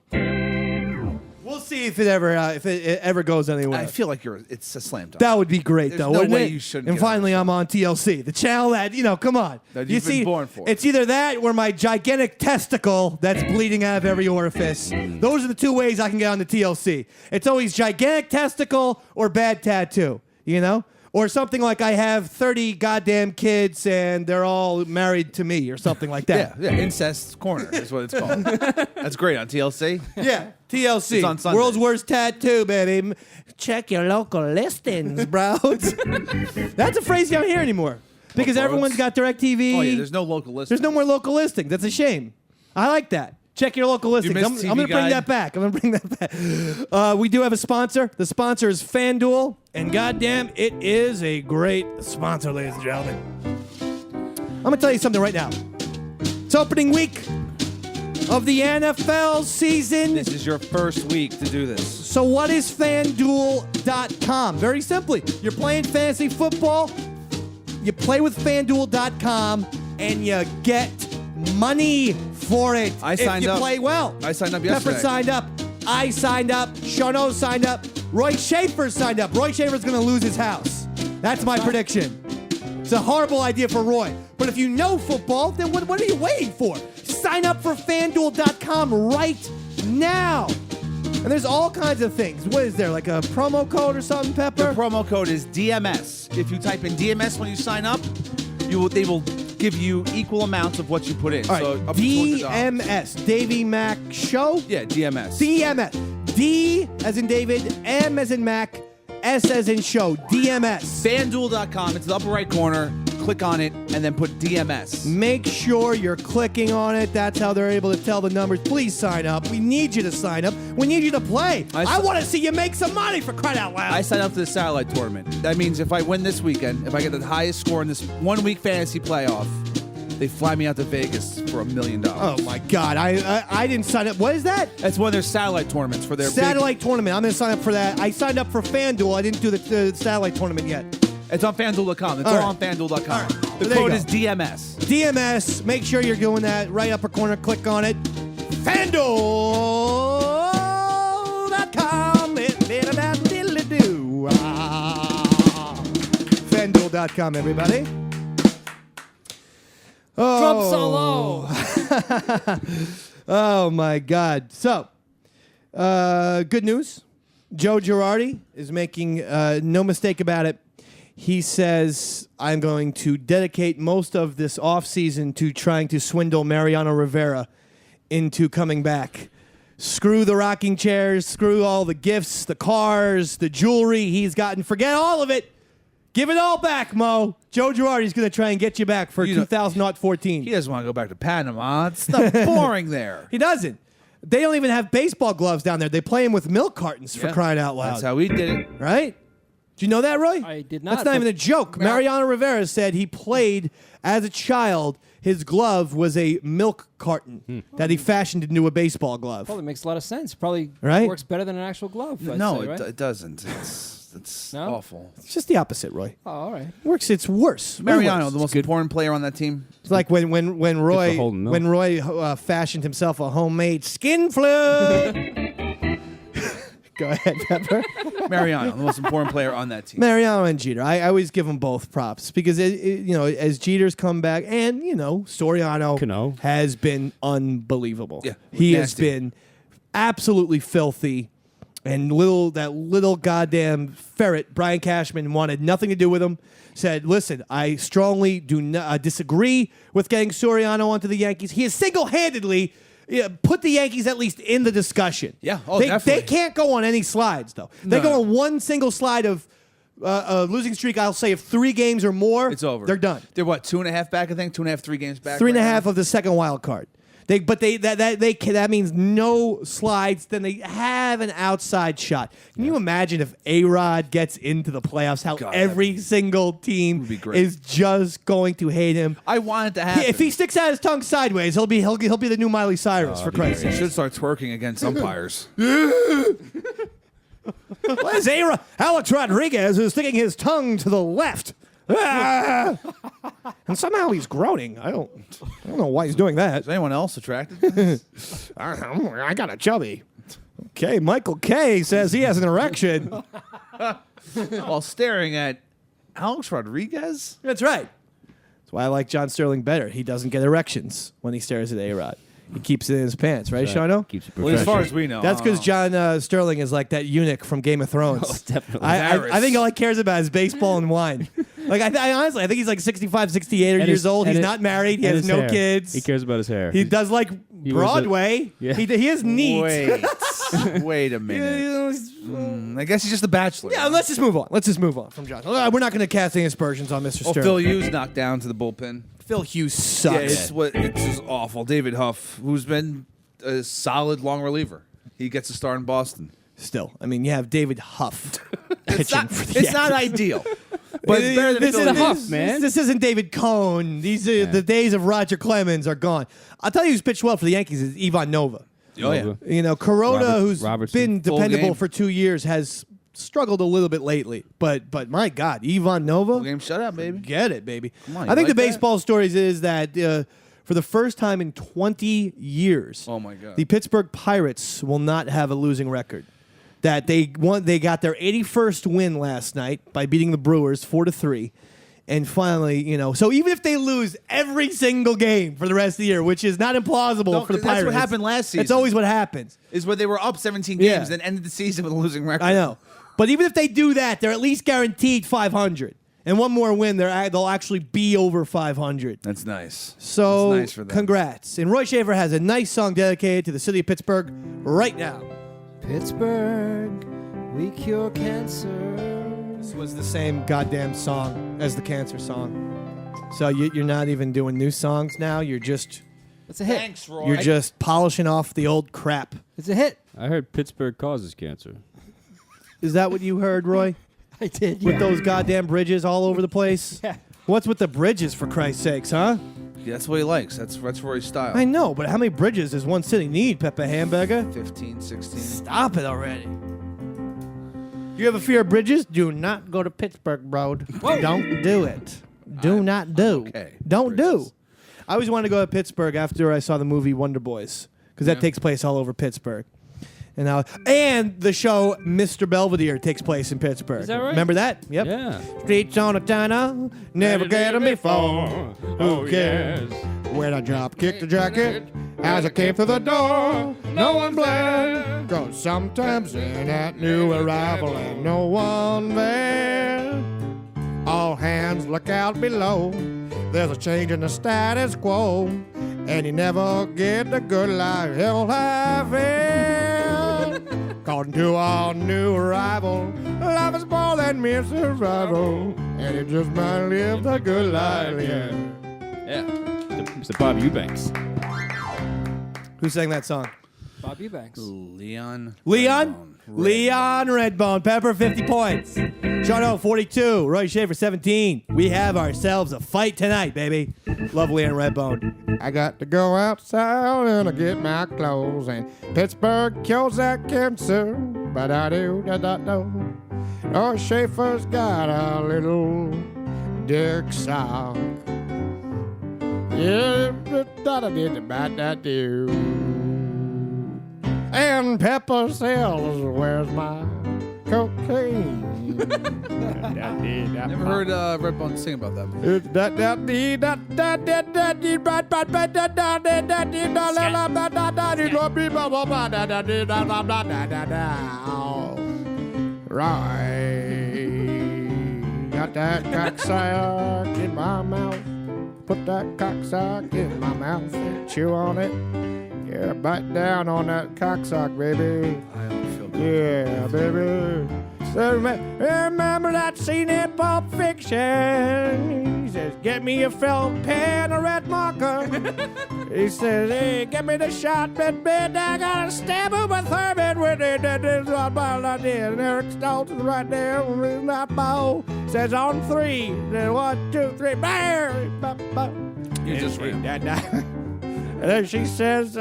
We'll see if it ever goes anywhere. I feel like it's a slam dunk. That would be great, There's though. no wouldn't way it? you shouldn't And get on finally, the show. I'm on TLC, the channel that come on. That you you've been see, born for. It's either that or my gigantic testicle that's bleeding out of every orifice. Those are the 2 ways I can get on the TLC. It's always gigantic testicle or bad tattoo. Or something like I have 30 goddamn kids and they're all married to me or something like that. Yeah, Incest Corner is what it's called. That's great on TLC. Yeah, TLC. It's on Sunday. World's worst tattoo, baby. Check your local listings, bro. That's a phrase you don't hear anymore. Because everyone's got DirecTV. Oh, yeah, there's no local listings. There's no more local listings. That's a shame. I like that. Check your local listings. missed I'm TV going to bring Guide. that back. We do have a sponsor. The sponsor is FanDuel, and goddamn, it is a great sponsor, ladies and gentlemen. I'm going to tell you something right now. It's opening week of the NFL season. This is your first week to do this. So what is FanDuel.com? Very simply, you're playing fantasy football, you play with FanDuel.com, and you get money for it. I if signed you up. play well. I signed up Pepper yesterday. signed up. I signed up. Shano signed up. Roy Schaefer signed up. Roy Schaefer's going to lose his house. That's my prediction. It's a horrible idea for Roy. But if you know football, then what are you waiting for? Sign up for FanDuel.com right now. And there's all kinds of things. What is there, like a promo code or something, Pepper? The promo code is DMS. If you type in DMS when you sign up, they will give you equal amounts of what you put in. All right, So up to $200. DMS, Davey Mac Show. Yeah, DMS. DMS. D as in David, M as in Mac, S as in show. DMS. FanDuel.com. It's the upper right corner. Click on it and then put DMS. Make sure you're clicking on it. That's how they're able to tell the numbers. Please sign up. We need you to sign up. We need you to play. I want to see you make some money, for crying out loud. I signed up for the satellite tournament. That means if I win this weekend, if I get the highest score in this 1 week fantasy playoff, they fly me out to Vegas for $1 million. Oh my God! I didn't sign up. What is that? That's one of their satellite tournaments for their Satellite tournament. I'm gonna sign up for that. I signed up for FanDuel. I didn't do the satellite tournament yet. It's on FanDuel.com. It's All all right. on FanDuel.com. All right. The So there you code go. is DMS. DMS. Make sure you're doing that. Right upper corner. Click on it. FanDuel.com. FanDuel.com, everybody. Drum solo. Oh, my God. So, good news. Joe Girardi is making no mistake about it. He says, I'm going to dedicate most of this offseason to trying to swindle Mariano Rivera into coming back. Screw the rocking chairs, screw all the gifts, the cars, the jewelry he's gotten. Forget all of it. Give it all back, Mo. Joe Girardi's going to try and get you back for 2014. He doesn't want to go back to Panama. It's not boring there. He doesn't. They don't even have baseball gloves down there. They play him with milk cartons, for crying out loud. That's how we did it. Right? Do you know that, Roy? I did not, That's not but- even a joke. Mariano Rivera said he played as a child. His glove was a milk carton that he fashioned into a baseball glove. Probably makes a lot of sense. Probably Right? works better than an actual glove. I'd No, say, right? it doesn't. It's No? awful. It's just the opposite, Roy. Oh, all right. It's worse. Way Mariano, worse. the most important player on that team. It's like when Roy holding milk. fashioned himself a homemade skin flute. Go ahead, Pepper. Mariano, the most important player on that team. Mariano and Jeter. I always give them both props because as Jeter's come back, and Soriano Cano. has been unbelievable. Yeah, he has nasty. been absolutely filthy. And that little goddamn ferret, Brian Cashman, wanted nothing to do with him. Said, listen, I strongly do not disagree with getting Soriano onto the Yankees. He has single-handedly put the Yankees at least in the discussion. Yeah, oh, they definitely. can't go on any slides, though. They No. go on one single slide of losing streak, I'll say, of 3 games or more. It's over. They're done. They're what, 2.5 back, I think? 2.5, 3 games back? 3.5 of the second wild card. That means no slides. Then they have an outside shot. Can you imagine if A-Rod gets into the playoffs? How God, every single team would be great. is just going to hate him. I want it to happen. If he sticks out his tongue sideways, he'll be the new Miley Cyrus, for Christ's He sake. should start twerking against umpires. What is A-Rod? Alex Rodriguez is sticking his tongue to the left. Ah! And somehow he's groaning. I don't know why he's doing that. Is anyone else attracted to this? I got a chubby. Okay, Michael K says he has an erection. While staring at Alex Rodriguez? That's right. That's why I like John Sterling better. He doesn't get erections when he stares at A-Rod. He keeps it in his pants, right, Shano? Keeps it Well, as far professional. as we know. That's I because don't know. John Sterling is like that eunuch from Game of Thrones. Oh, definitely. I think all he cares about is baseball and wine. Like I honestly, I think he's like 65, 68 And years his- old. and He's it- not married. He and has his no hair. kids. He cares about his hair. He does like Broadway. Yeah. He is neat. Wait a minute. I guess he's just a bachelor. Yeah, let's just move on. Let's just move on from Josh. We're not going to cast any aspersions on Mr. Oh, Stern. Phil Hughes knocked down to the bullpen. Phil Hughes sucks. Yeah, it's just awful. David Huff, who's been a solid long reliever, he gets a start in Boston. Still, I mean, you have David Huff. It's not, for the it's not Yankees. ideal, but it's better than this Phil is Hughes. Huff, man. This isn't David Cohn. These are the days of Roger Clemens are gone. I'll tell you who's pitched well for the Yankees is Ivan Nova. Oh yeah. You know, Kuroda, who's Robertson. been Full dependable game. for 2 years, has struggled a little bit lately. But my God, Ivan Nova, Game shutout, baby. get it, baby. Come on, you I think like the that? baseball stories is that for the first time in 20 years, Oh my God. the Pittsburgh Pirates will not have a losing record. That they got their 81st win last night by beating the Brewers 4-3. And finally, you know, so even if they lose every single game for the rest of the year, which is not implausible No, for the 'cause that's Pirates. what happened last season. It's always what happens. Is where they were up 17 Yeah. games and ended the season with a losing record. I know. But even if they do that, they're at least guaranteed 500. And one more win, they'll actually be over 500. That's nice. So, That's nice for them. congrats. And Roy Schaefer has a nice song dedicated to the city of Pittsburgh right now. Pittsburgh, we cure cancer. This was the same goddamn song as the cancer song. So you're not even doing new songs now. You're just It's a hit. Thanks, Roy. you're just polishing off the old crap. It's a hit. I heard Pittsburgh causes cancer. Is that what you heard, Roy? I did. With those goddamn bridges all over the place? Yeah. What's with the bridges, for Christ's sakes, huh? Yeah, that's what he likes. That's Roy's style. I know, but how many bridges does one city need, Pepe Hamburger? 15, 16. Stop it already. You have a fear of bridges? Do not go to Pittsburgh, bro. Don't do it. Do not do. okay. Don't Bridges. do. I always wanted to go to Pittsburgh after I saw the movie Wonder Boys because that takes place all over Pittsburgh. And the show Mr. Belvedere takes place in Pittsburgh. Is that right? Remember that? Yep. Yeah. Streets on a tunnel, never get them before. Who cares? When I drop, kick the jacket as I came through the door. No one blamed, 'cause sometimes in that new arrival ain't no one there. All hands look out below. There's a change in the status quo, and you never get the good life he'll have in. According to our new arrival, life is more than mere survival, and it just might live the good life, yeah. Yeah. Mr. Bob Eubanks. Who sang that song? Bob Eubanks. Leon. Leon Redbone. Pepper, 50 points. Sean 42. Roy Schaefer, 17. We have ourselves a fight tonight, baby. Love Leon Redbone. I got to go outside and I get my clothes, and Pittsburgh kills that cancer. But I do not know. Roy Schaefer's got a little dick sock. Yeah, that do. And Pepper sells, where's my cocaine? Never heard Redbone sing about that before. It's right. Got that cocksack in my mouth. Put that cocksack in my mouth. Chew on it. Yeah, bite down on that cocksock, baby. I don't feel good. Yeah, baby. So remember that scene in Pulp Fiction? He says, get me a felt pen, a red marker. He says, hey, get me the shot, baby. I got to stab him with Thurman with it. That's what I did. And Eric Stoltz is right there with that bow. Says on 3. Then 1, 2, 3. Bear! You just ran. And then she says,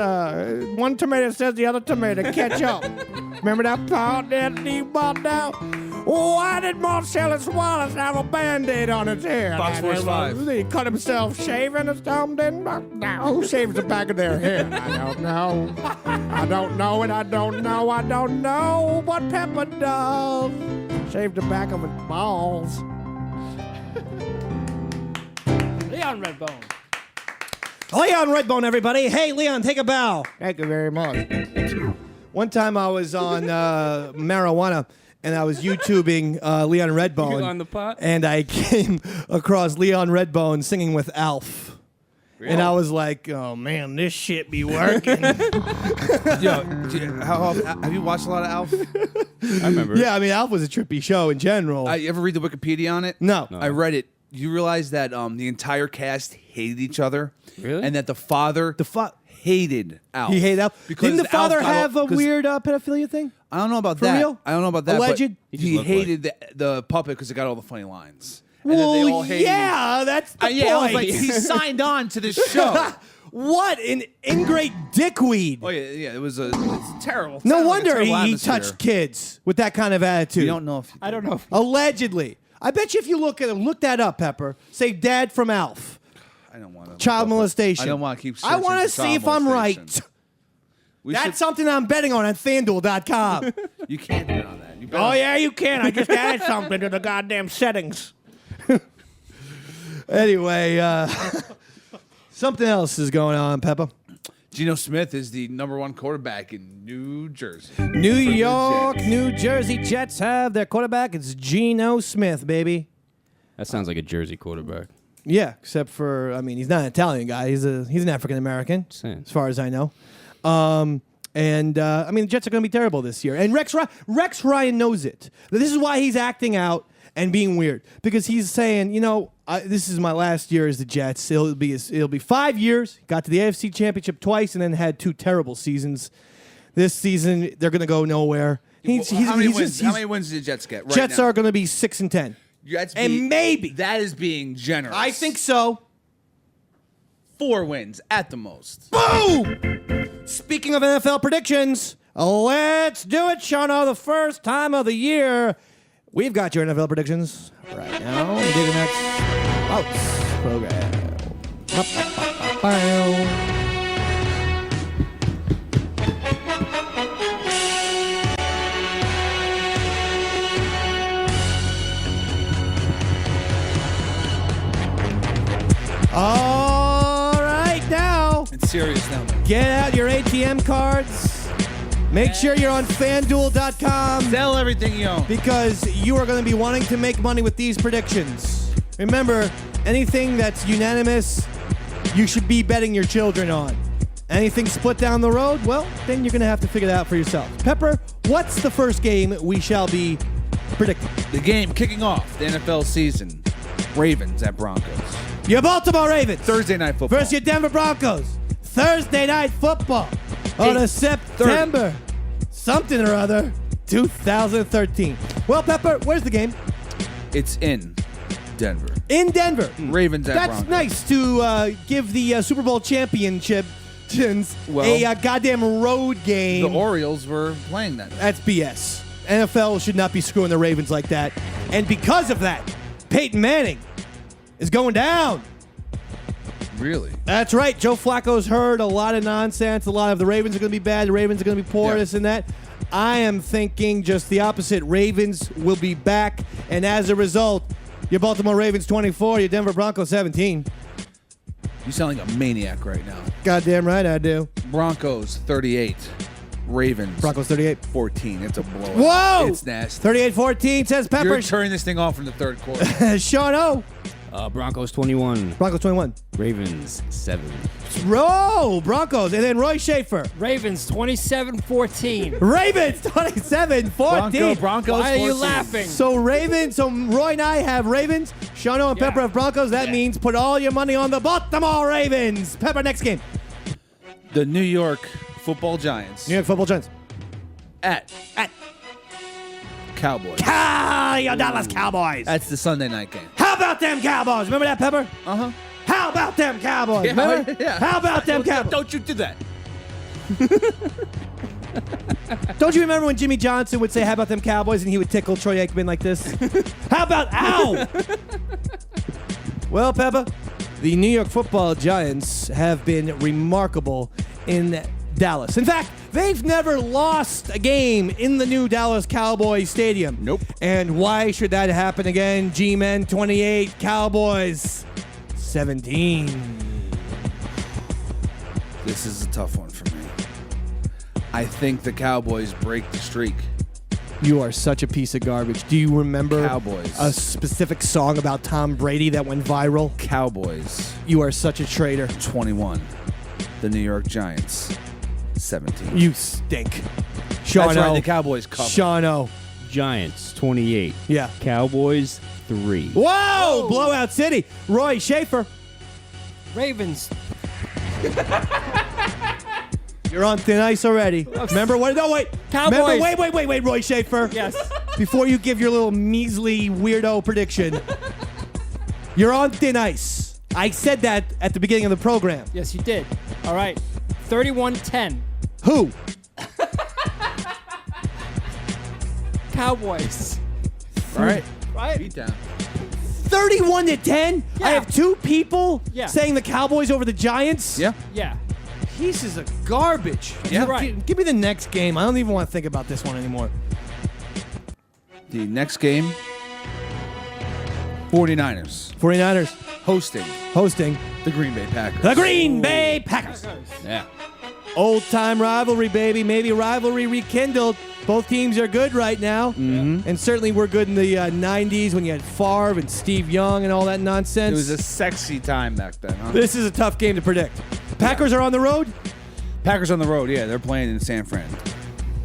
one tomato says the other tomato, catch up. Remember that part that he bought now? Why did Marcellus Wallace have a Band-Aid on his hair? Fox Force 5. He cut himself shaving his thumb, didn't now, who shaves the back of their hair? I don't know. I don't know it. I don't know. I don't know what Pepper does. Shave the back of his balls. Leon Redbone. Leon Redbone, everybody. Hey, Leon, take a bow. Thank you very much. One time I was on marijuana, and I was YouTubing Leon Redbone. You on the pot? And I came across Leon Redbone singing with Alf. And I was like, oh, man, this shit be working. How often, have you watched a lot of Alf? I remember. Yeah, I mean, Alf was a trippy show in general. You ever read the Wikipedia on it? No. I read it. You realize that the entire cast hated each other? Really? And that the father hated Alf. He hated Alf. Because Didn't the father Alf got have a 'cause- weird pedophilia thing? I don't know about For that. real? I don't know about that. Alleged? But He just he looked hated the puppet because it got all the funny lines. And then Well, they all hated yeah, that's the point. I was like, he signed on to this show. What an ingrate dickweed. Oh yeah, it's terrible. It's No like a wonder terrible he atmosphere. touched kids with that kind of attitude. You don't know if I don't know. Allegedly. I bet you if you look at him, look that up, Pepper. Say Dad from Alf. I don't want to. Child molestation. I don't want to keep. I want to see if I'm right. That's something I'm betting on FanDuel.com. You can't bet on that. You bet Oh, on- yeah, you can. I just added something to the goddamn settings. Anyway, something else is going on, Peppa. Geno Smith is the #1 quarterback in New Jersey. New For the York, Jets. New Jersey Jets have their quarterback. It's Geno Smith, baby. That sounds like a Jersey quarterback. Yeah, except for, I mean, he's not an Italian guy. He's an African American, Saying. as far as I know. I mean, the Jets are going to be terrible this year. And Rex Ryan knows it. This is why he's acting out and being weird, because he's saying, this is my last year as the Jets. It'll be 5 years. Got to the AFC Championship twice and then had 2 terrible seasons. This season, they're going to go nowhere. How many wins did the Jets get? Right Jets now? are going to be 6-10. And maybe. That is being generous. I think so. 4 wins at the most. Boom! Speaking of NFL predictions, let's do it, Shano. The first time of the year. We've got your NFL predictions right now. on the Davey Mac Sports Program. All right, now. It's serious now. Get out your ATM cards. Make sure you're on FanDuel.com Sell everything you own. because you are going to be wanting to make money with these predictions. Remember, anything that's unanimous, you should be betting your children on. Anything split down the road, well, then you're going to have to figure it out for yourself. Pepper, what's the first game we shall be predicting? The game kicking off the NFL season. Ravens at Broncos. Your Baltimore Ravens. Thursday night football. Versus your Denver Broncos. Thursday night football on a September something or other 2013. Well, Pepper, where's the game? It's in Denver. In Denver. Ravens at That's Broncos. nice to give the Super Bowl championship a goddamn road game. The Orioles were playing that. That's BS. NFL should not be screwing the Ravens like that. And because of that, Peyton Manning is going down. Really? That's right. Joe Flacco's heard a lot of nonsense. A lot of the Ravens are going to be bad. The Ravens are going to be poor, this and that. I am thinking just the opposite. Ravens will be back. And as a result, your Baltimore Ravens 24, your Denver Broncos 17. You sound like a maniac right now. Goddamn right I do. Broncos 38. Ravens Broncos 38. 14. It's a blowout. Whoa! It's nasty. 38-14 says Pepper. You're turning this thing off in the third quarter. Sean O. Broncos 21. Broncos 21. Ravens 7. Row Broncos. And then Roy Schaefer. Ravens 27-14. Ravens 27-14. Broncos Why are you 14. laughing? So Roy and I have Ravens. Shano and Pepper have Broncos. That means put all your money on the Baltimore Ravens. Pepper, next game. The New York Football Giants New York Football Giants. at Cowboys. Your Dallas Cowboys. That's the Sunday night game. How about them Cowboys? Remember that, Pepper? Uh-huh. How about them Cowboys? Remember? Yeah. How about them Cowboys? Don't you do that. Don't you remember when Jimmy Johnson would say, how about them Cowboys, and he would tickle Troy Aikman like this? How about, ow! Well, Peppa, the New York Football Giants have been remarkable in Dallas. In fact, they've never lost a game in the new Dallas Cowboys Stadium. Nope. And why should that happen again? G-Men 28, Cowboys 17. This is a tough one for me. I think the Cowboys break the streak You are such a piece of garbage. Do you remember Cowboys. a specific song about Tom Brady that went viral? Cowboys, You are such a traitor. 21. The New York Giants, 17. You stink. Sean That's right, O. the Cowboys cover. Sean O. Giants 28. Yeah. Cowboys 3. Whoa! Blowout City. Roy Schaefer. Ravens. You're on thin ice already. Remember what? No, wait. Cowboys. Remember, wait, Roy Schaefer. Yes. Before you give your little measly weirdo prediction, you're on thin ice. I said that at the beginning of the program. Yes, you did. All right. 31-10. Who? Cowboys. All right. Right? Beat down. 31-10? Yeah. I have two people Yeah. saying the Cowboys over the Giants? Yeah. Yeah. Pieces of garbage. Yeah. Right. Give me the next game. I don't even want to think about this one anymore. The next game, 49ers 49ers hosting the Green Bay Packers. the Green Bay Packers. Yeah. Old-time rivalry, baby. Maybe rivalry rekindled. Both teams are good right now. Mm-hmm. And certainly we're good in the 90s when you had Favre and Steve Young and all that nonsense. It was a sexy time back then, huh? This is a tough game to predict. Packers are on the road. Packers on the road, yeah. They're playing in San Fran.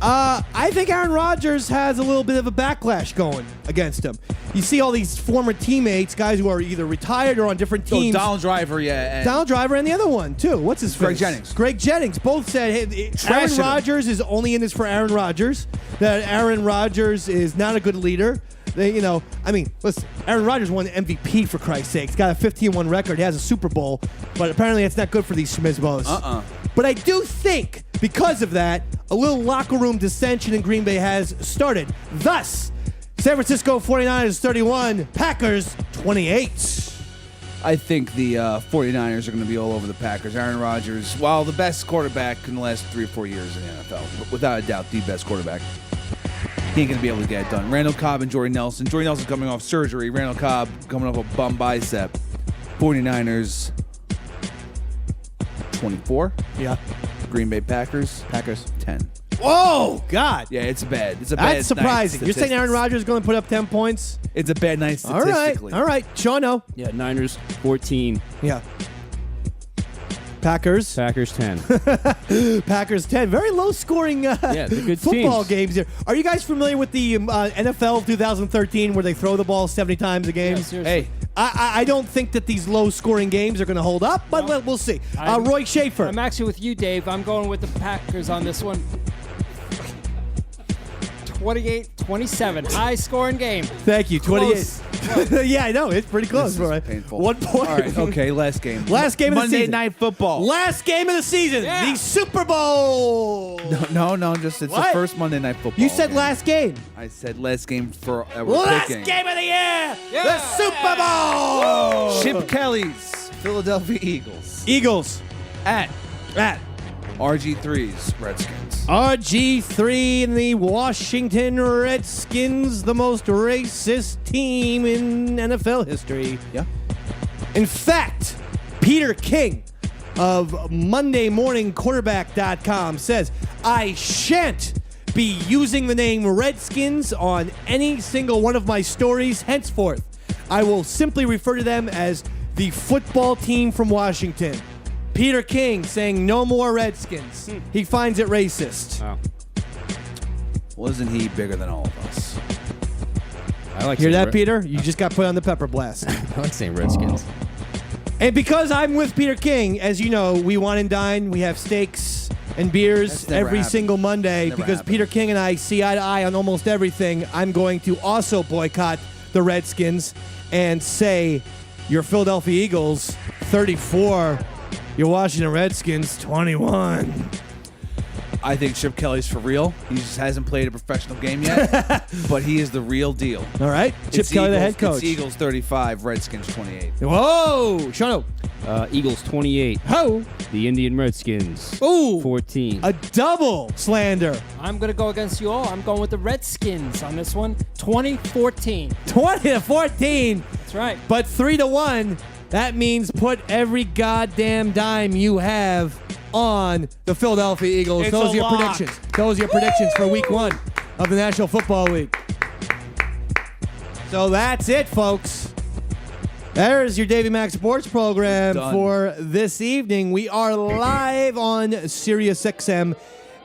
I think Aaron Rodgers has a little bit of a backlash going against him. You see all these former teammates, guys who are either retired or on different teams. Donald Driver, yeah. And Donald Driver and the other one, too. What's his Greg face? Jennings. Greg Jennings. Both said Aaron Trashing him. Rodgers is only in this for Aaron Rodgers, that Aaron Rodgers is not a good leader. Listen, Aaron Rodgers won the MVP, for Christ's sake. He's got a 15-1 record. He has a Super Bowl, but apparently it's not good for these schmizmos. But I do think, because of that, a little locker room dissension in Green Bay has started. Thus, San Francisco 49ers 31, Packers 28. I think the 49ers are going to be all over the Packers. Aaron Rodgers, while the best quarterback in the last 3 or 4 years in the NFL, without a doubt, the best quarterback. He ain't going to be able to get it done. Randall Cobb and Jordy Nelson. Jordy Nelson coming off surgery. Randall Cobb coming off a bum bicep. 49ers 24. Yeah. Green Bay Packers 10. Oh, God. Yeah, it's bad. It's a That's bad surprising. night You're saying Aaron statistics. Rodgers is going to put up 10 points? It's a bad night All right. statistically. All right. Sean, no. Yeah, Niners 14. Yeah. Packers. Packers 10. Packers 10. Very low scoring they're good football teams. games here. Are you guys familiar with the NFL of 2013 where they throw the ball 70 times a game? Yeah, seriously. Hey, I don't think that these low scoring games are going to hold up, but No. we'll see. I'm- Roy Schaefer. I'm actually with you, Dave. I'm going with the Packers on this one. 28-27. High scoring game. Thank you. 28. Yeah, I know. It's pretty close. this is right? painful. 1 point. All right, okay, last game. Last game of the Monday season. Night Football. Last game of the season. Yeah. The Super Bowl. No, just it's What? the first Monday Night Football. You said game. last game. I said last game for we're Last picking. game of the year. Yeah. The Super Bowl. Chip Kelly's Philadelphia Eagles Eagles. at At RG3's Redskins. RG3 and the Washington Redskins, the most racist team in NFL history. Yeah. In fact, Peter King of MondayMorningQuarterback.com says, I shan't be using the name Redskins on any single one of my stories henceforth. I will simply refer to them as the football team from Washington. Peter King saying no more Redskins. He finds it racist. Wow. Wasn't he bigger than all of us? I like Hear saying that, Peter? You just got put on the pepper blast. I like saying Redskins. And because I'm with Peter King, as you know, we wine and dine. We have steaks and beers That's never every happened. single Monday. Never Because happened. Peter King and I see eye to eye on almost everything. I'm going to also boycott the Redskins and say your Philadelphia Eagles 34, your Washington Redskins 21. I think Chip Kelly's for real. He just hasn't played a professional game yet, but he is the real deal. All right, Chip It's Kelly, the Eagles- head coach. It's Eagles 35, Redskins 28. Whoa, Shano. Eagles 28. Ho. The Indian Redskins Ooh. 14. A double slander. I'm going to go against you all. I'm going with the Redskins on this one. 2014. 20-14. That's right. But 3-1, that means put every goddamn dime you have on the Philadelphia Eagles. It's Those a are your lock. predictions. Those are your predictions for week 1 of the National Football League. So that's it, folks. There's your Davey Mac Sports Program for this evening. We are live on Sirius XM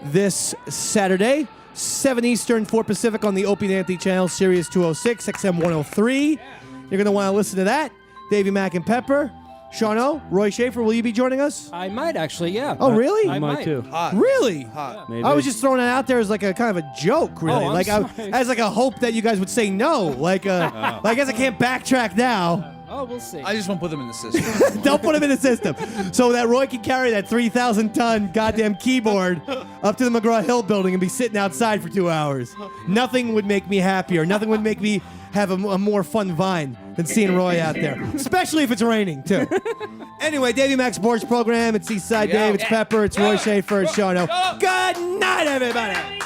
this Saturday, 7 Eastern, 4 Pacific on the Opie and Anthony channel, Sirius 206, XM 103. You're going to want to listen to that. Davey Mac and Pepper. Shano, Roy Schaefer, will you be joining us? I might actually, yeah. Oh, really? I might too. Hot. Really? Hot. Maybe. I was just throwing it out there as like a kind of a joke, really. Oh, I'm like sorry. as like a hope that you guys would say no. Like I guess I can't backtrack now. Oh, we'll see. I just want to put them in the system. Don't put him in the system. So that Roy can carry that 3,000-ton goddamn keyboard up to the McGraw-Hill building and be sitting outside for 2 hours. Nothing would make me happier. Nothing would make me have a more fun vine than seeing Roy out there. Especially if it's raining, too. Anyway, Davey Mac Sports Program. It's Eastside Dave. It's Pepper. It's Roy Schaefer. It's Shano. Good night, everybody.